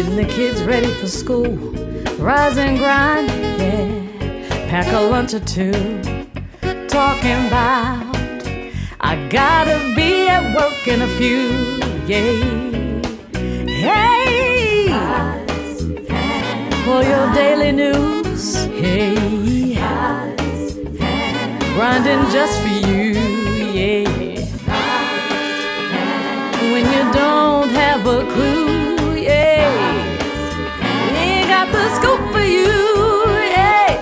Getting the kids ready for school, rise and grind, yeah. Pack a lunch or two, talking about I gotta be at work in a few, yeah. Hey, for your daily news, hey, grinding just for you, yeah. When you don't have a clue, yeah, ain't got the scoop for you, yeah.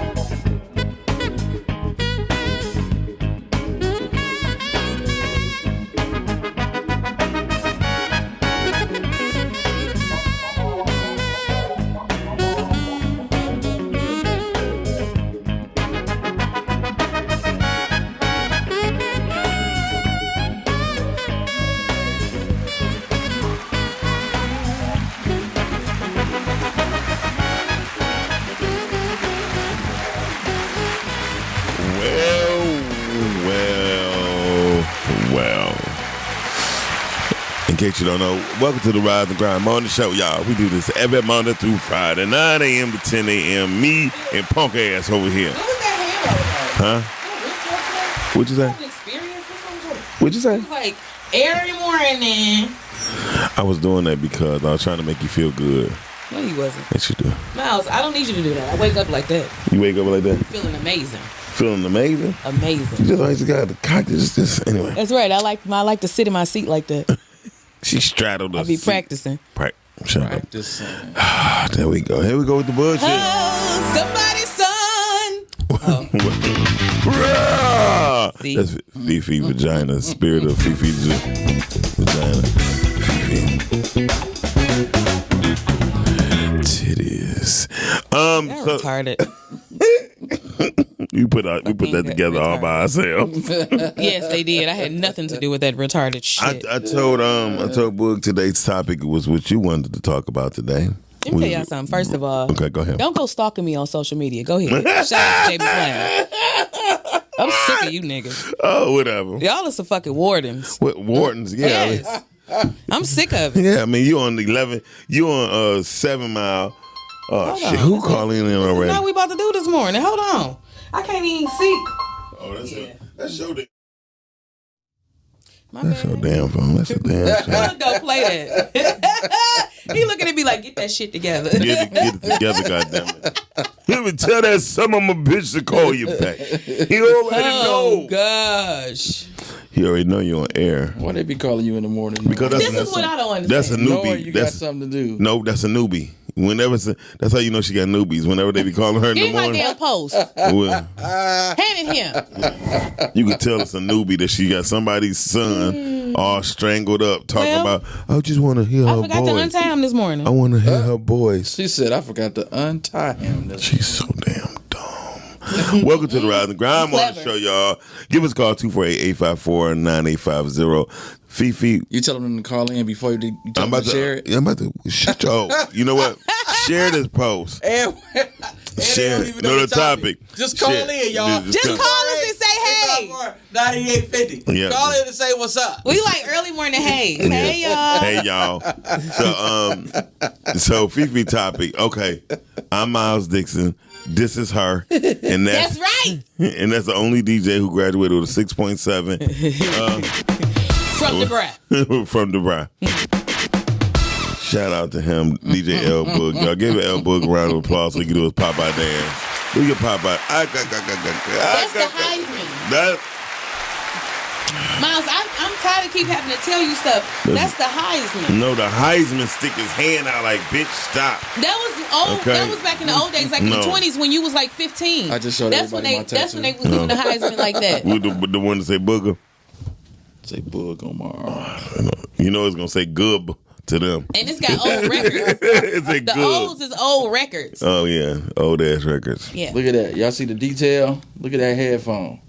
In case you don't know, welcome to the Rise and Grind Morning Show, y'all. We do this every Monday through Friday, 9 a.m. to 10 a.m. Me and punk ass over here. What was that Huh? What'd you say? What'd you say? It was like every morning. I was doing that because I was trying to make you feel good. No, you wasn't. Yes, you do. Miles, I don't need you to do that. I wake up like that. You wake up like that? Feeling amazing. Feeling amazing? Amazing. You just got the cock. Just anyway. That's right. I like to sit in my seat like that. She straddled us. I be practicing. Practicing. There we go. Here we go with the bullshit. Oh, somebody's son. Oh. That's Fifi vagina. Spirit of Fifi vagina. Fifi. Titties. They're retarded. We put that together all by ourselves. Yes, they did. I had nothing to do with that retarded shit. I told Boog today's topic was what you wanted to talk about today. Let me tell y'all something. First of all, okay, go ahead. Don't go stalking me on social media. Go ahead. Shout out to JB Plan. I'm sick of you niggas. Oh, whatever. Y'all are some fucking wardens. What wardens? Yeah. Yes. I'm sick of it. Yeah, I mean, you on 11. You on 7 Mile. Oh shit! Who calling in already? What we about to do this morning? Hold on. I can't even see. Oh, that's it. That's your damn. My That's bad. your damn phone. That's a damn shit. Don't play that. He looking at me like, get that shit together. Get it together, goddammit. Let me tell that some of my bitch to call you back. He already know. Oh gosh. He already know you on air. Why they be calling you in the morning? Because This is what I don't understand. That's a newbie. Knowing you got something to do. No, that's a newbie. That's how you know she got newbies. Whenever they be calling her in the Give my morning. damn post. Well, Hand it him. you can tell it's a newbie that she got somebody's son all strangled up talking about, I just want to hear I her forgot to voice. untie him this morning. I want to hear her voice. She said, I forgot to untie him. She's so damn dumb. Welcome to the Rise and Grind Morning Show, y'all. Give us a call, 248-854-9850. Fifi. You telling them to call in before you tell them to share it? I'm about to shut your. You know what? Share this post. And Share. No, the topic. Just call in, y'all. Just call us and say hey. 9850. Yeah. Call in and say what's up. We like early morning hey. Hey y'all. Hey y'all. So Fifi topic. Okay, I'm Miles Dixon. This is her, and That's right. And that's the only DJ who graduated with a 6.7 From the brat. from the bra. Shout out to him, DJ L Boog. Y'all give L Boog a round of applause so he can do his Popeye dance. Do your Popeye. That's the Heisman. Miles, I'm tired of keep having to tell you stuff. That's the Heisman. No, the Heisman stick his hand out like, bitch, stop. That was old. Okay. That was back in the old days, like in the 20s when you was like 15. I just showed that's when everybody they. my That's when they tattoo. was doing the Heisman like that. With the one to say booger. Say Boog Omar. You know it's gonna say good to them. And it's got old records. It's a The good. olds is old records. Oh yeah, old ass records. Yeah. Look at that. Y'all see the detail? Look at that headphone.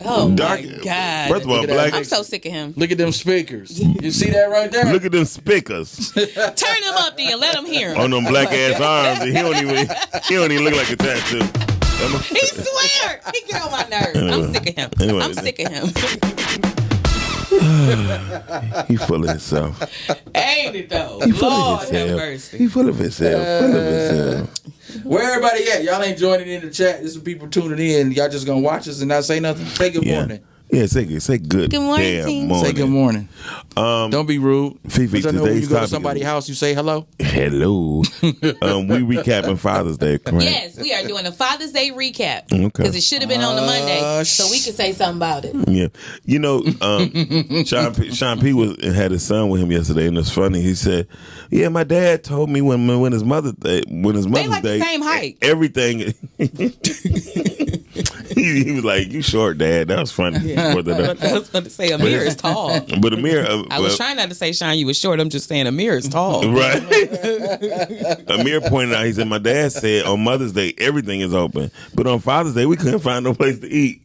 Oh Dark- my God. First of all, Look at black. that. I'm so sick of him. Look at them speakers. You see that right there? Look at them speakers Turn him up then. Let him hear him. on them black ass arms. And he don't even look like a tattoo. He swear. He get on my nerves. I'm sick of him. Anyway. I'm sick of him. He full of himself. Ain't it though? He full Lord of have himself. mercy. He full of himself. Full of himself. Where everybody at? Y'all ain't joining in the chat. This is people tuning in. Y'all just gonna watch us and not say nothing. Say good morning. Yeah, say good. Good morning, damn team. morning. Say good morning. Don't be rude. Fifi, But I know when you today's go to topic somebody's is- house, you say hello. Hello. We recapping Father's Day, correct? Yes, we are doing a Father's Day recap. Okay. Because it should have been on the Monday, so we could say something about it. Yeah, you know, Sean P had his son with him yesterday, and it's funny. He said, "Yeah, my dad told me when his Mother's Day, like the same height. everything." he was like, "You short, Dad." That was funny. I was going to say Amir is tall. But Amir, I was trying not to say, Sean, you was short. I'm just saying Amir is tall. right? Amir pointed out. He said, "My dad said on Mother's Day everything is open, but on Father's Day we couldn't find no place to eat."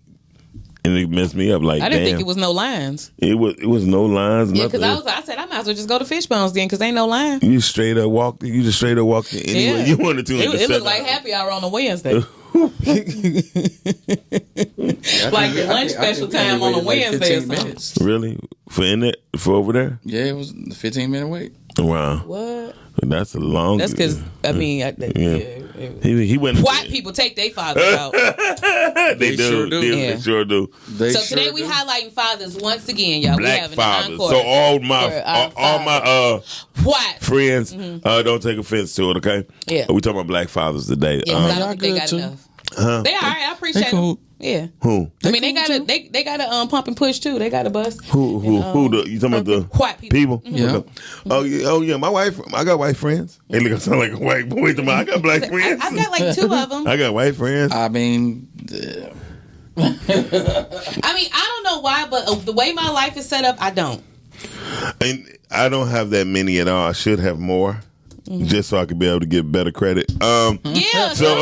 And it messed me up. Like, I didn't damn. think it was no lines. It was no lines. Yeah, nothing. because I said I might as well just go to Fishbones then because ain't no line. You just straight up walked anywhere you wanted to. It looked like happy hour on a Wednesday. Like the lunch special time on a Wednesday or something. minutes. Really? For over there? Yeah, it was a 15-minute wait. Wow. What? That's a long. That's because, I mean, he went. white people take their fathers out. They sure do. They sure do. They So sure today we do. highlighting fathers once again, y'all. We Black having fathers. an encore. So all for my our white. friends don't take offense to it. Okay. Yeah. We talking about black fathers today. Yeah, 'cause I y'all don't think they good got too. enough. They all right. I appreciate They cool. them. Yeah. Who? I mean, they gotta pump and push too. They got a bus. Who? You talking about the White people. Yeah. Okay. Oh yeah. My wife. I got white friends. Hey, look, I sound like a white boy. I got black friends. I got like 2 of them. I got white friends. I mean, I mean, I don't know why, but the way my life is set up, I don't. And I don't have that many at all. I should have more, just so I could be able to get better credit. Yeah. So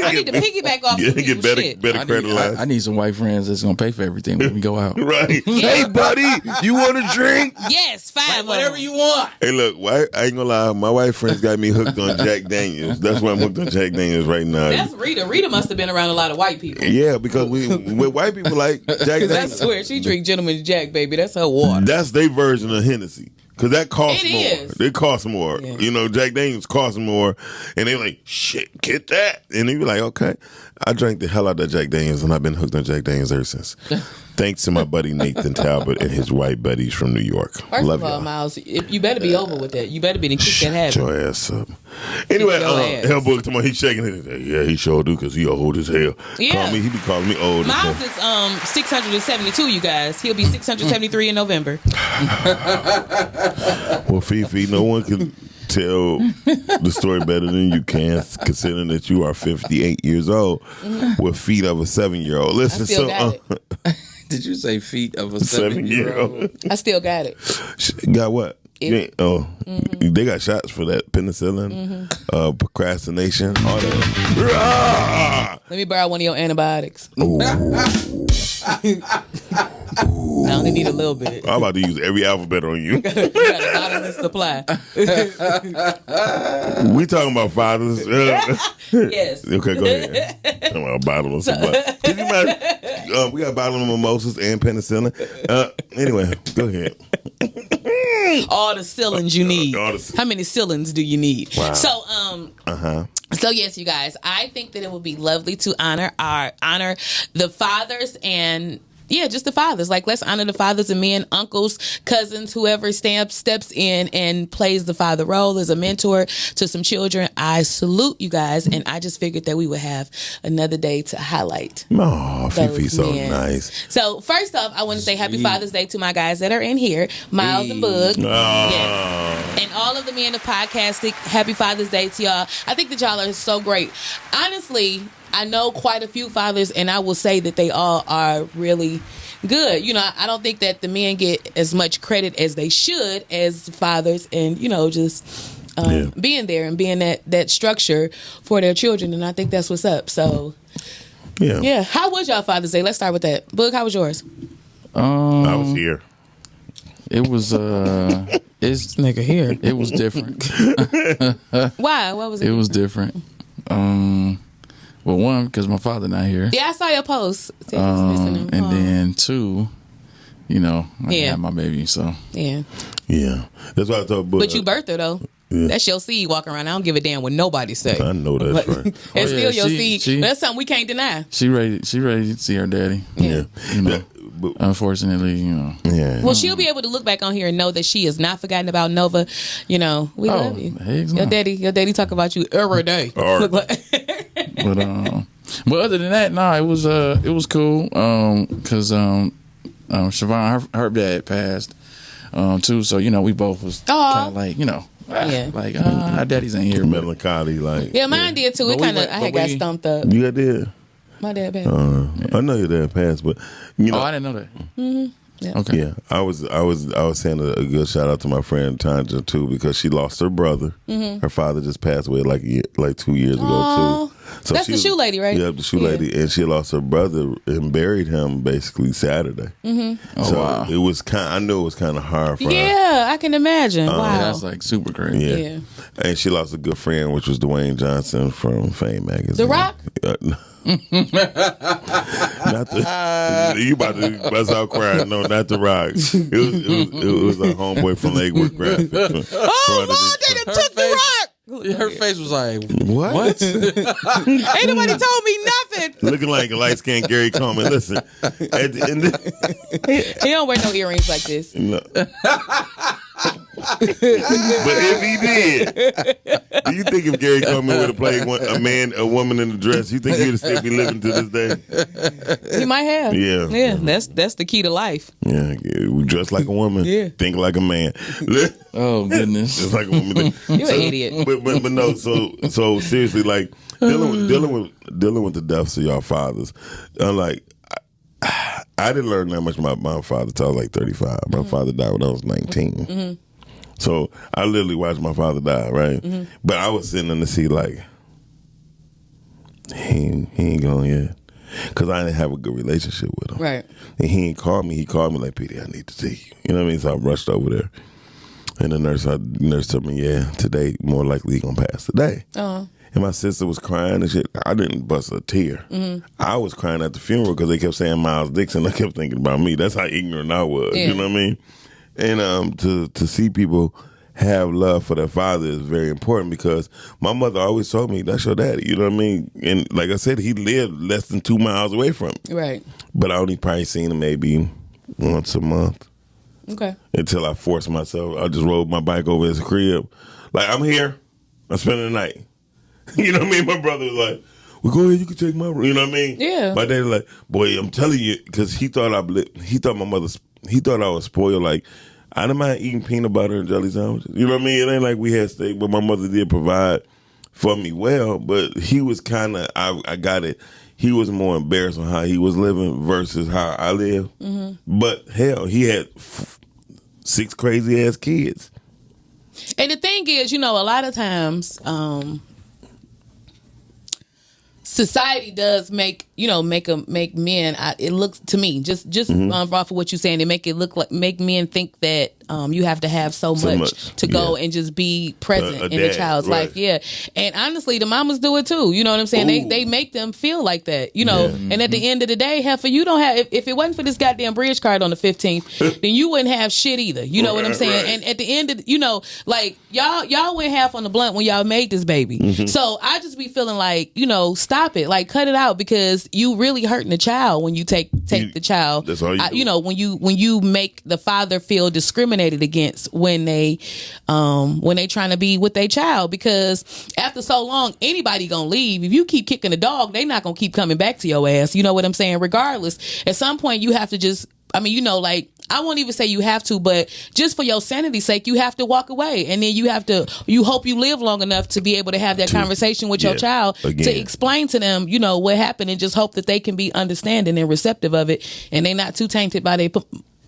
I need to piggyback off of get people's shit. better credit lines. I need some white friends that's gonna pay for everything when we go out. Right. Hey, buddy, you want a drink? Yes, 5 Whatever you want. Hey, look, I ain't gonna lie. My white friends got me hooked on Jack Daniels. That's why I'm hooked on Jack Daniels right now. That's Rita. Rita must have been around a lot of white people. Yeah, because with white people like Jack Because I Daniels, swear, she drink Gentleman's Jack, baby. That's her water. that's their version of Hennessy. Because that costs It more. is. It costs more. Yeah. You know, Jack Daniels costs more. And they like, shit, get that. And they be like, okay. I drank the hell out of Jack Daniels, and I've been hooked on Jack Daniels ever since. Thanks to my buddy Nathan Talbot and his white buddies from New York. First Love of all, y'all. Miles, you better be over with that. You better be to kick that Shut habit. your ass up. Anyway, your ass. Hellboy, tomorrow he's shaking it. Yeah, he sure do because he old as hell. Yeah. He be calling me old. Miles is 672, you guys. He'll be 673 in November. Well, Fifi, no one can tell the story better than you can, considering that you are 58 years old with feet of a 7-year-old. Listen, I still got it. Did you say feet of a 7-year-old. 7-year-old? I still got it. Got what? You ain't- they got shots for that penicillin, procrastination, all that. Let me borrow one of your antibiotics. Ooh. I only need a little bit. I'm about to use every alphabet on you. You got a bottomless supply. We talking about fathers. Yes. Okay, go ahead. Talking about bottomless supply. Can you imagine? We got bottomless mimosas and penicillin. Anyway, go ahead. All the ceilings you need. All the- How many ceilings do you need? Wow. So, So yes, you guys, I think that it would be lovely to honor the fathers and just the fathers. Like, let's honor the fathers and men, uncles, cousins, whoever steps in and plays the father role as a mentor to some children. I salute you guys, and I just figured that we would have another day to highlight. Oh, Fifi's so men. nice. So first off, I want to say Happy Father's Day to my guys that are in here, Miles and Boog. Yes. And all of the men of podcasting, Happy Father's Day to y'all. I think that y'all are so great. Honestly, I know quite a few fathers, and I will say that they all are really good. You know, I don't think that the men get as much credit as they should as fathers, and, just being there and being that structure for their children, and I think that's what's up. So, yeah. How was y'all Father's Day? Let's start with that. Boog, how was yours? I was here. It was it's Nigga here. it was different. Why? What was it? It was different. Well, one, because my father not here. Yeah, I saw your post. And then two, you know, I Yeah. had my baby. So Yeah. Yeah, that's why I told. But you birthed her though. Yeah. That's your seed walking around. I don't give a damn what nobody say. I know that's right. It's Oh, yeah, still your she- seed. That's something we can't deny. she ready to see her daddy. Yeah, You know, But- unfortunately, you know. yeah. Well, she'll be able to look back on here and know that she is not forgotten about Nova. You know, we Oh, love you. heck Your no. daddy talk about you every day. All right. But other than that, no, it was cool. Cause Siobhan, her dad passed too, so you know we both was kind of like, you know, Yeah. like our daddies ain't here. But Melancholy, like Yeah, mine did too. It But we kind of, went- I but had got we- stumped up. you got there. My dad passed. I know your dad passed, but you know, I didn't know that. Yeah. Okay. yeah, I was saying a good shout out to my friend Tanja too, because she lost her brother. Her father just passed away like 2 years Aw. ago too. So That's she the was- shoe lady, right? Yeah, the shoe lady, and she lost her brother and buried him basically Saturday. Oh, So wow. it was I knew it was kind of hard for her. Yeah, I can imagine. Yeah, Wow. that's like super crazy. Yeah. Yeah. And she lost a good friend, which was Dwayne Johnson from Fame magazine. The Rock? Not the. You about to bust out crying? No, not the Rock. It was a homeboy from Lakewood Graphics. Oh, Lord, they done took the rock. Her face was like, What? Ain't nobody told me nothing. Looking like a light skinned Gary Coleman. Listen, at the end of, He don't wear no earrings like this. no. But if he did, do you think if Gary Coleman would have played a woman in a dress, you think he would still be living to this day? He might have. Yeah. Yeah, that's the key to life. Yeah, we dress like a woman, Yeah. think like a man. oh goodness. Just like a woman. You an idiot. But no. So seriously, like dealing with the deaths of y'all fathers. Like I didn't learn that much about my father till I was like 35. My father died when I was 19. So I literally watched my father die, right? But I was sitting in the seat like, he ain't gone yet. Because I didn't have a good relationship with him. Right. And he ain't called me. He called me like, Petey, I need to see you. You know what I mean? So I rushed over there. And the nurse told me, yeah, today, more likely he going to pass today. Uh-huh. And my sister was crying and shit. I didn't bust a tear. I was crying at the funeral because they kept saying Miles Dixon. I kept thinking about me. That's how ignorant I was. Yeah. You know what I mean? And to see people have love for their father is very important, because my mother always told me, that's your daddy. You know what I mean? And like I said, he lived less than 2 miles away from me. Right. But I only probably seen him maybe once a month. Okay. Until I forced myself. I just rode my bike over his crib. Like, I'm here. I'm spending the night. You know what I mean? My brother was like, well, go ahead, you can take my room. You know what I mean? Yeah. My dad was like, boy, I'm telling you, because he thought I was spoiled. Like, I didn't mind eating peanut butter and jelly sandwiches. You know what I mean? It ain't like we had steak, but my mother did provide for me well. But he was kind of, I got it. He was more embarrassed on how he was living versus how I live. But hell, he had 6 crazy ass kids. And the thing is, you know, a lot of times, society does make men. It looks to me just off of what you're saying, they make men think that you have to have so much to go and just be present in the child's life. Yeah, and honestly, the mamas do it too. You know what I'm saying? They make them feel like that. You know, and at the end of the day, heifer, you don't have. If it wasn't for this goddamn bridge card on the 15th, then you wouldn't have shit either. You know what I'm saying? Right. And at the end of, you know, like y'all went half on the blunt when y'all made this baby. So I just be feeling like, you know, stop it, like cut it out, because you really hurting the child when you take the child. That's all you do. You know, when you make the father feel discriminated against when they trying to be with their child, because after so long, anybody gonna leave. If you keep kicking the dog, they not gonna keep coming back to your ass. You know what I'm saying? Regardless, at some point you have to just, I mean, you know, like, I won't even say you have to, but just for your sanity's sake, you have to walk away. And then you hope you live long enough to be able to have that conversation with your child, again, to explain to them, you know, what happened, and just hope that they can be understanding and receptive of it, and they not too tainted by their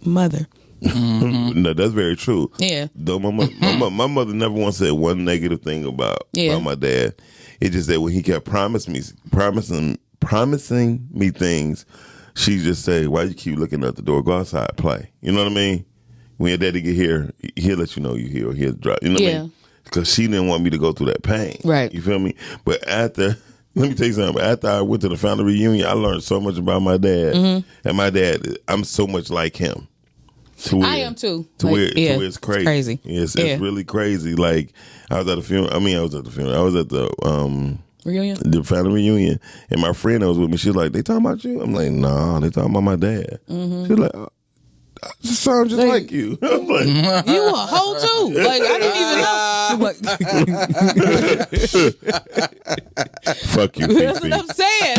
mother. No, that's very true. Yeah. Though my mother never once said one negative thing about my dad. It just that when he kept promising me things, she just say, why you keep looking at the door? Go outside, play. You know what I mean? When your daddy get here, he'll let you know you here, or he'll drop. You know what I mean? Because she didn't want me to go through that pain. Right. You feel me? But let me tell you something. After I went to the family reunion, I learned so much about my dad. And my dad, I'm so much like him. I am too. To where it's crazy. Crazy. It's really crazy. Like I was at the funeral. I was at the reunion. The family reunion, and my friend that was with me, she was like, "They talking about you?" I'm like, "Nah, they talking about my dad." Mm-hmm. She was like, "I just sound just like you." I'm like, "You a hoe too?" Like I didn't even know. Fuck you. That's what I'm saying.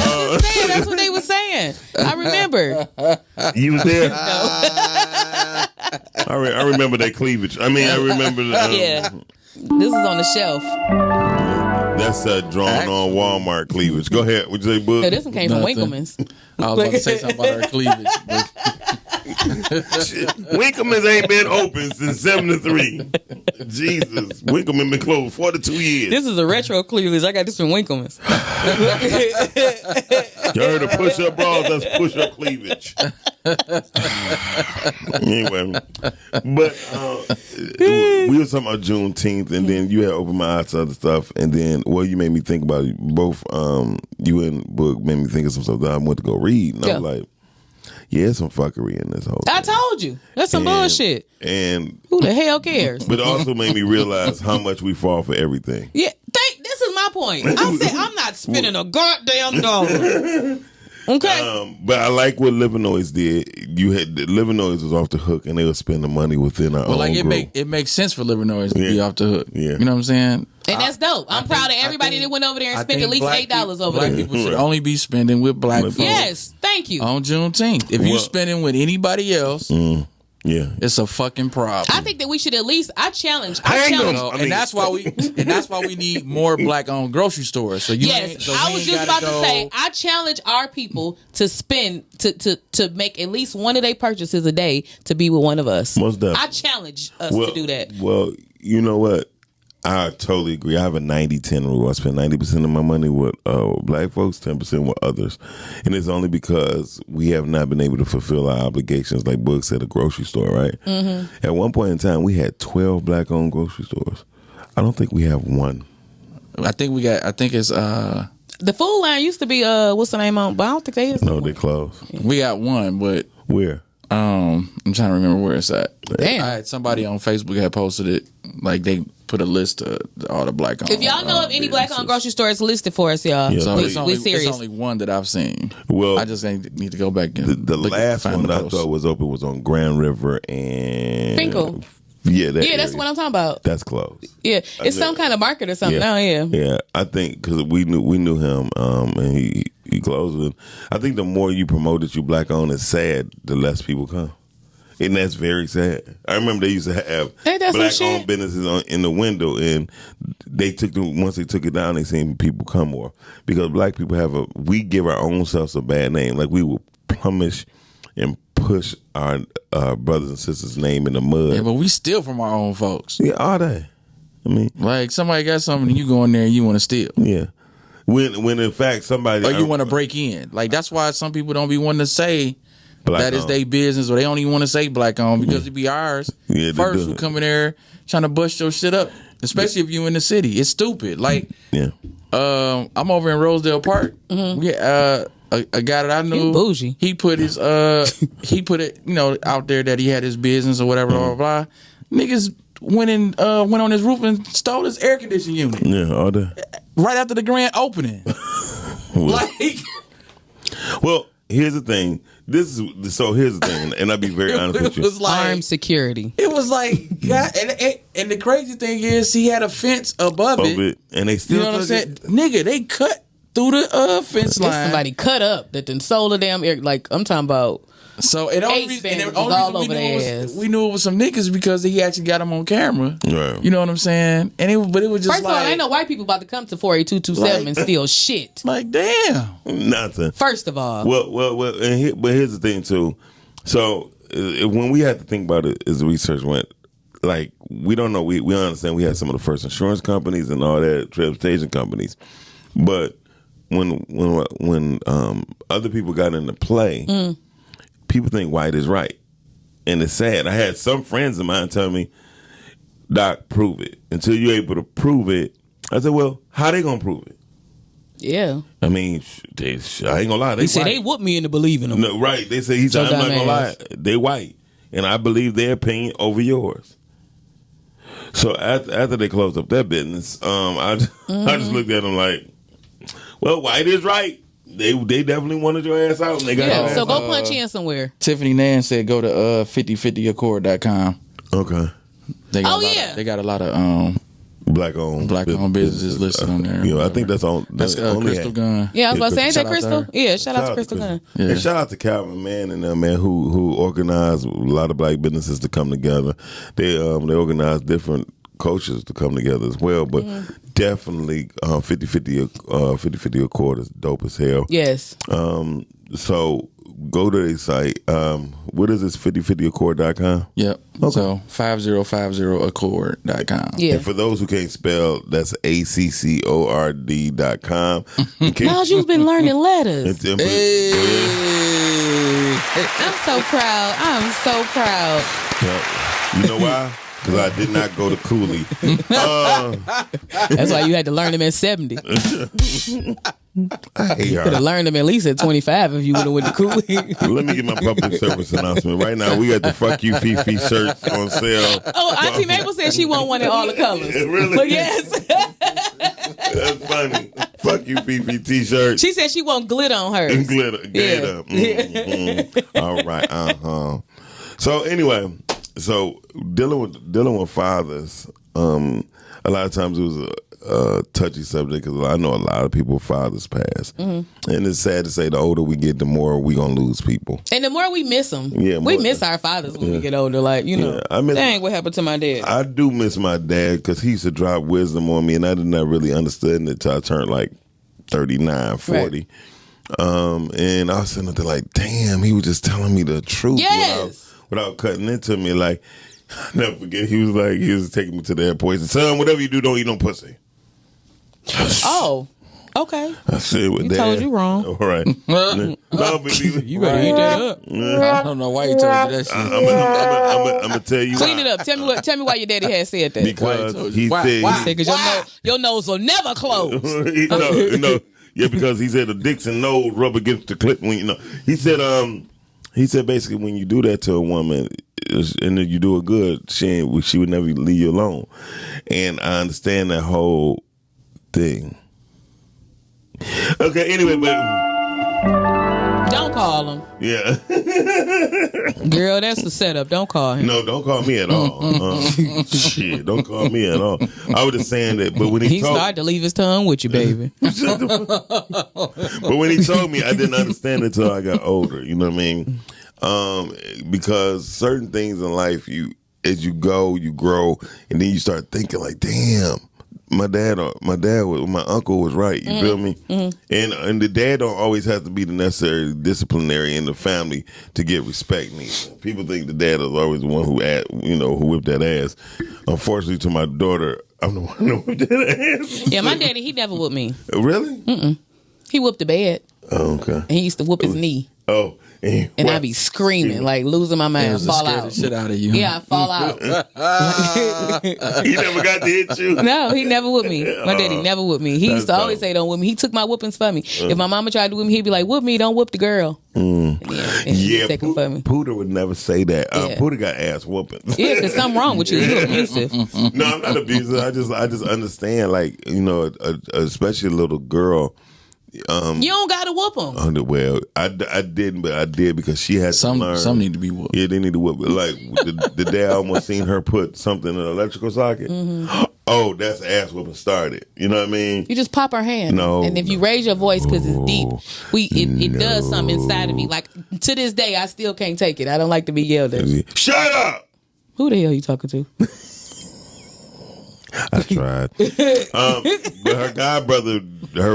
That's what they were saying. I remember. You was there. No. I remember that cleavage. I remember. Yeah. This is on the shelf. That's drawn on Walmart cleavage. Go ahead. Would you say, Book? No, this one came from Winkleman's. I was about to say something about her cleavage. Winkleman's ain't been open since 73. Jesus. Winkleman been closed 42 years. This is a retro cleavage. I got this from Winkleman's. You heard of push-up bras? That's push-up cleavage. Anyway. But we were talking about Juneteenth, and then you had opened my eyes to other stuff, and then, you made me think about it. Both you and Book made me think of some stuff that I went to go read, and I was like, yeah, some fuckery in this whole thing. I told you. That's some bullshit. And who the hell cares? But it also made me realize how much we fall for everything. Yeah, this is my point. I'm saying I'm not spending a goddamn dollar. Okay. But I like what Livernois did. Livernois was off the hook, and they were spending money within our own group. It makes sense for Livernois to be off the hook. Yeah. You know what I'm saying? And that's dope. I'm proud of everybody that went over there and spent at least $8 over there. Black people should only be spending with black folks. Yes, thank you. On Juneteenth. If you're spending with anybody else, it's a fucking problem. I think that we should at least. I challenge. And that's why we need more black-owned grocery stores. So I was just about to say, I challenge our people to spend to make at least one of their purchases a day to be with one of us. Most definitely. I challenge us to do that. Well, you know what? I totally agree. I have a 90-10 rule. I spend 90% of my money with black folks, 10% with others. And it's only because we have not been able to fulfill our obligations, like Books at a grocery store, right? Mm-hmm. At one point in time, we had 12 black-owned grocery stores. I don't think we have one. I think it's... The Food Line used to be, what's the name on? But I don't think they is. No, they closed. We got one, but... Where? I'm trying to remember where it's at. Damn. I had somebody on Facebook had posted it. Like they put a list of all the black owned. If y'all know of any black owned grocery stores, listed for us, y'all. Yeah, so we serious. It's only one that I've seen. Well, I just need to go back and the last one that I thought was open was on Grand River and Finkel. Yeah, that's what I'm talking about. That's closed. Yeah, it's some kind of market or something. Yeah, I think because we knew him, and he closed it. I think the more you promote that you black owned, it's sad. The less people come. And that's very sad. I remember they used to have black-owned businesses in the window, and once they took it down, they seen people come more because black people we give our own selves a bad name. Like we will plummish and push our brothers and sisters' name in the mud. Yeah, but we steal from our own folks. Yeah, are they? I mean, like somebody got something, and you go in there and you want to steal. Yeah. When in fact somebody or you want to break in. Like that's why some people don't be wanting to say. That is their business, or they don't even want to say black owned because it be ours. Yeah, first, who come in there trying to bust your shit up, especially if you in the city. It's stupid. Like, I'm over in Rosedale Park. Mm-hmm. A guy that I knew, bougie. He put his he put it out there that he had his business or whatever. Blah blah blah. Niggas went on his roof and stole his air conditioning unit. Yeah, all day. Right after the grand opening. Well, here's the thing. Here's the thing, and I'll be very honest with you. It was like armed security. It was like, God, and the crazy thing is, he had a fence above it, and they still, you know what I'm saying, nigga, they cut through the fence line. Somebody cut up that then sold the damn air. Like I'm talking about. So the only reason we knew it was some niggas because he actually got them on camera. Right. You know what I'm saying? And it was just first of all, ain't no white people about to come to 48227 and steal shit. Like damn, nothing. First of all, but here's the thing too. So when we had to think about it, as the research went, like we don't know. We understand we had some of the first insurance companies and all that transportation companies, but when other people got into play. People think white is right. And it's sad. I had some friends of mine tell me, Doc, prove it. Until you're able to prove it. I said, well, how they going to prove it? Yeah. I mean, I ain't going to lie. They say they whoop me into believing them. No, right. They say, I'm not going to lie. They white. and I believe their opinion over yours. So after they closed up their business, I just looked at them like, well, white is right. They definitely wanted your ass out, and they got your ass so go out. punch in somewhere. Tiffany Nan said go to 5050accord.com. Okay. They got a lot of black-owned businesses listed on there. Yeah, I think that's on. That's only Crystal Gunn. Yeah, I was about to say, ain't that Shout out to Crystal? her. Yeah, shout out to Crystal Gunn. Yeah. And shout out to Calvin Mann and them, man, who organized a lot of black businesses to come together. They organized different coaches to come together as well, but definitely 50-50 Accord is dope as hell. Yes. So go to their site. What is this? 5050accord.com? Yep. Okay. So 5050accord.com. Yeah. And for those who can't spell, that's ACCORD.com. Miles, you've been learning letters. Hey. I'm so proud. You know why? Because I did not go to Cooley. That's why you had to learn them at 70. I hate You could have her. learned them at least at 25 if you would have went to Cooley. Let me get my public service announcement. Right now, we got the Fuck You Fifi shirts on sale. Oh, Auntie Mabel said she won't want it all the colors. Really? But yes. That's funny. Fuck You Fifi t-shirt. She said she won't glitter on hers. Glitter. All right. So anyway, dealing with fathers, a lot of times it was a touchy subject because I know a lot of people fathers pass, and it's sad to say the older we get, the more we gonna lose people. And the more we miss them, Yeah, we more- miss our fathers when we get older. Like, I miss- dang, what happened to my dad? I do miss my dad because he used to drop wisdom on me, and I did not really understand it until I turned like 39, 40. Right. And I was sitting there like, damn, he was just telling me the truth Yes. without cutting into me. Like, I'll never forget, he was taking me to the airport. He said, son, whatever you do, don't eat no pussy. Oh, okay. I said, with He that. told you wrong. All right. No, baby. You better eat that up. I don't know why you told you that shit. I'm gonna tell you Clean why. it up. Tell me why your daddy had said that. Because he Why? said, Why? Because your nose will never close. no, yeah, because he said the Dixon nose rub against the clip when He said basically when you do that to a woman and then you do it good, she would never leave you alone. And I understand that whole thing. Okay, anyway, but Don't call him. yeah. Girl, that's the setup. Don't call him. No, don't call me at all. Shit, don't call me at all. I was just saying that, but when He started to leave his tongue with you, baby. But when he told me, I didn't understand it until I got older. You know what I mean? Because certain things in life, as you go, you grow, and then you start thinking like, damn, my uncle was right. You feel me? And the dad don't always have to be the necessary disciplinary in the family to get respect neither. People think the dad is always the one who whipped that ass. Unfortunately, to my daughter, I'm the one who whipped that ass. Yeah, my daddy, he never whooped me. Really? He whooped the bed, Oh, okay. and he used to whoop his knee. Oh, And I'd be screaming, like losing my mind, fall Scared out. the shit out of you. Yeah, I fall out. he never got to hit you. No, he never whooped me. My daddy never whooped me. He used to That's always dope. say, "Don't whoop me." He took my whoopings for me. If my mama tried to whoop me, he'd be like, "Whoop me, don't whoop the girl." And he'd take them for me. Pooter would never say that. Yeah. Pooter got ass whooping. Yeah, because something wrong with you. You're abusive. No, I'm not abusive. I just understand, like, especially a little girl. You don't gotta whoop them. Well, I didn't, but I did because she had to learn. Some need to be whooped. Yeah, they need to whoop. Like the day I almost seen her put something in an electrical socket. Oh, that's ass whooping started. You know what I mean? You just pop her hand. No, and if you raise your voice because it's deep, it No. does something inside of me. Like to this day, I still can't take it. I don't like to be yelled at. Shut up. Who the hell you talking to? I tried. But her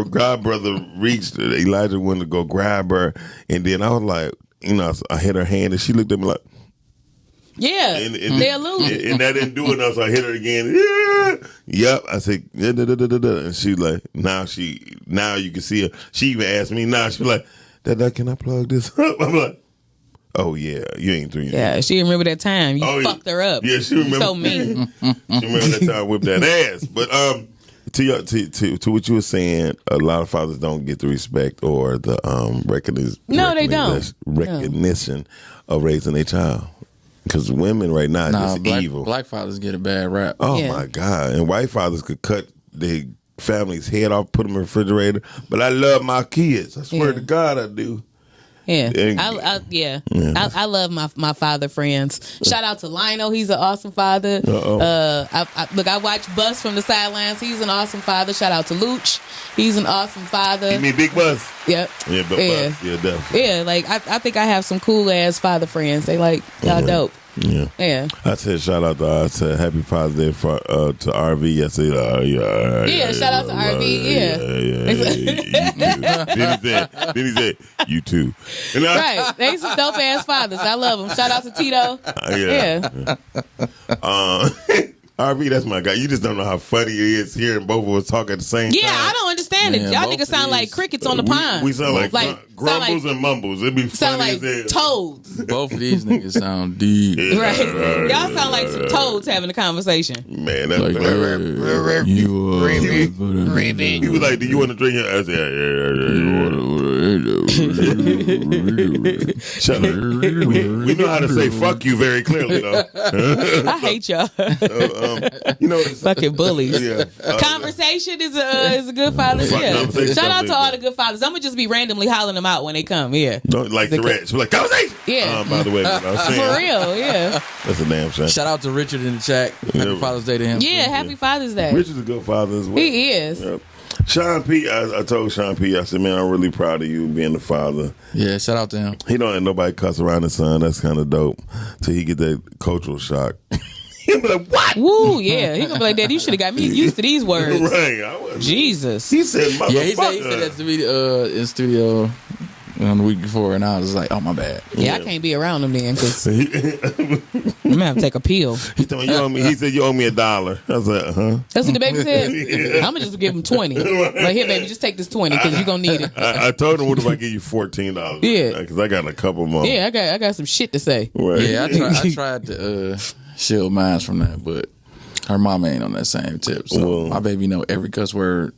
godbrother reached her. Elijah wanted to go grab her, and then I was like, I hit her hand, and she looked at me like, Yeah, and they'll lose. And that didn't do enough, so I hit her again. Yeah. Yep. I said, and she like, now you can see her. She even asked me now. She was like, Dad, can I plug this up? I'm like, oh yeah, you ain't 3 years. Yeah, she remember that time you fucked her up. Yeah, she remember. So mean. She remember that time I whipped that ass. But to what you were saying, a lot of fathers don't get the respect or the No, they don't. recognition of raising a child. Because women right now are just evil. Black fathers get a bad rap. Oh my God! And white fathers could cut their family's head off, put them in the refrigerator. But I love my kids. I swear to God, I do. Yeah, I love my father friends. Shout out to Lionel, he's an awesome father. I watch Bus from the sidelines. He's an awesome father. Shout out to Luch, he's an awesome father. You mean Big Bus? Yep. Yeah, Bus. Yeah, definitely. Yeah, like I think I have some cool ass father friends. They like y'all dope. Yeah. I said shout out to I said Happy Father's Day to RV. Yes, shout out to RV. Then he said, you too. Right. They some dope ass fathers. I love them. Shout out to Tito. RV, that's my guy. You just don't know how funny it is hearing both of us talk at the same time. Yeah, I don't understand it. Y'all niggas sound like crickets on the pond. We sound like grumbles and mumbles. It'd be sound funny like as hell. toads. Both of these niggas sound deep. Right. Y'all sound like some toads having a conversation. Man, that's like, he was like, do you want to drink it? I said, shut up. We know how to say fuck you very clearly, though. I hate y'all. Fucking bullies. Yeah. Conversation is a good father. Yeah. Shout out to all the good fathers. I'm gonna just be randomly hollering them out when they come. Yeah. Don't like the rats. We're like conversation. Yeah. By the way, I was saying, for real. Yeah. That's a damn shame. Shout out to Richard in the chat. Happy Father's Day to him. Yeah. Happy Father's Day. Richard's a good father as well. He is. Yep. Sean P, I told Sean P, I said, man, I'm really proud of you being the father. Yeah, shout out to him. He don't let nobody cuss around his son. That's kind of dope. Till he get that cultural shock. He'll be like, what? Woo, yeah. He gonna be like, Dad, you should have got me used to these words. Right. Jesus. He said, motherfucker. Yeah, he said that to me in studio on the week before, and I was like, oh, my bad. Yeah, I can't be around him then, because I'm going to have to take a pill. He told me, he said, you owe me $1. I was like, huh? That's what the baby said? I'm going to just give him 20. Like, here, baby, just take this 20, because you're going to need it. I told him, what if I give you $14? Yeah. Because I got a couple more. Yeah, I got some shit to say. Right. Yeah, I tried to shield mine from that, but her mama ain't on that same tip. So my baby know every cuss word.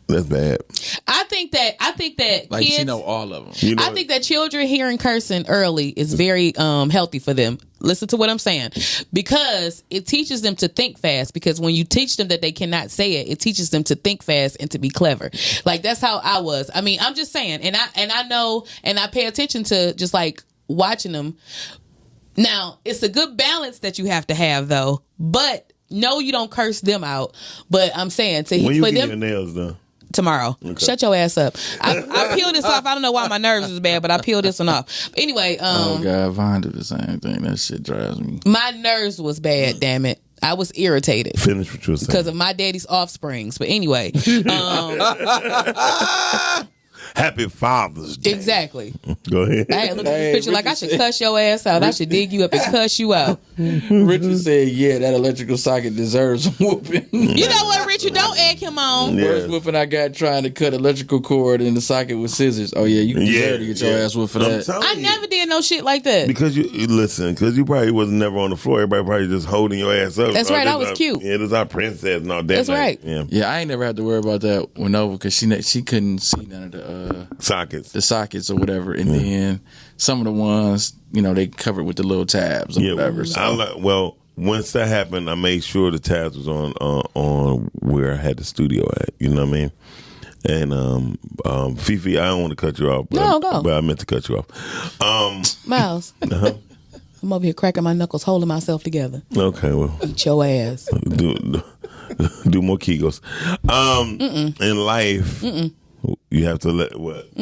That's bad. I think that like kids, she know all of them. I think that children hearing cursing early is very healthy for them. Listen to what I'm saying, because it teaches them to think fast. Because when you teach them that they cannot say it, it teaches them to think fast and to be clever. Like that's how I was. I mean, I'm just saying, and I know, and I pay attention to just like watching them. Now, it's a good balance that you have to have, though. But no, you don't curse them out. But I'm saying when you get your nails done. Tomorrow. Okay. Shut your ass up. I peeled this off. I don't know why my nerves is bad, but I peeled this one off. But anyway, oh God, Vine do the same thing. That shit drives me. My nerves was bad, damn it. I was irritated. Finish what you were saying. Because of my daddy's offsprings. But anyway. Happy Father's Day. Exactly. Go ahead. I had looked at this picture like I should cuss your ass out. I should dig you up and cuss you out. Richard said, yeah, that electrical socket deserves a whooping. You know what, Richard? Don't egg him on. First whooping I got trying to cut electrical cord in the socket with scissors. Oh, yeah, you deserve to get your ass whooped for that. I never did no shit like that. Because you probably was never on the floor. Everybody probably just holding your ass up. That's right. I was cute. Yeah, this our princess and all that. That's right. Yeah, I ain't never had to worry about that with Nova because she couldn't see none of the sockets or whatever, and then some of the ones they covered with the little tabs or whatever. So. Once that happened, I made sure the tabs was on where I had the studio at. You know what I mean? And Fifi, I don't want to cut you off, but I meant to cut you off. Miles, I'm over here cracking my knuckles, holding myself together. Okay, well, eat your ass. Do more Kegels. In life. You have to let what?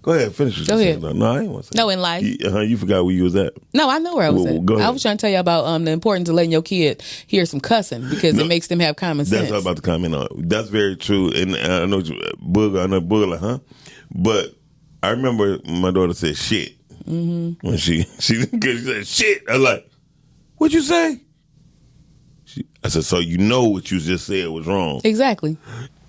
Go ahead, finish what you're saying. No, I ain't want to say. No, in life. You forgot where you was at. No, I know where I was at. Go ahead. I was trying to tell you about the importance of letting your kid hear some cussing because it makes them have common sense. That's what I was about to comment on. That's very true. And I know Booger, huh? But I remember my daughter said shit. Mm-hmm. When she said shit. I was like, what'd you say? I said, so you know what you just said was wrong. Exactly.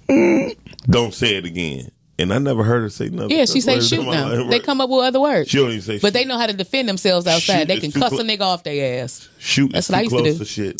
Don't say it again. And I never heard her say nothing. Yeah, she say shoot now. Right. They come up with other words. She don't even say but they know how to defend themselves outside. They can cuss a nigga off their ass. Shoot. That's what I used to do.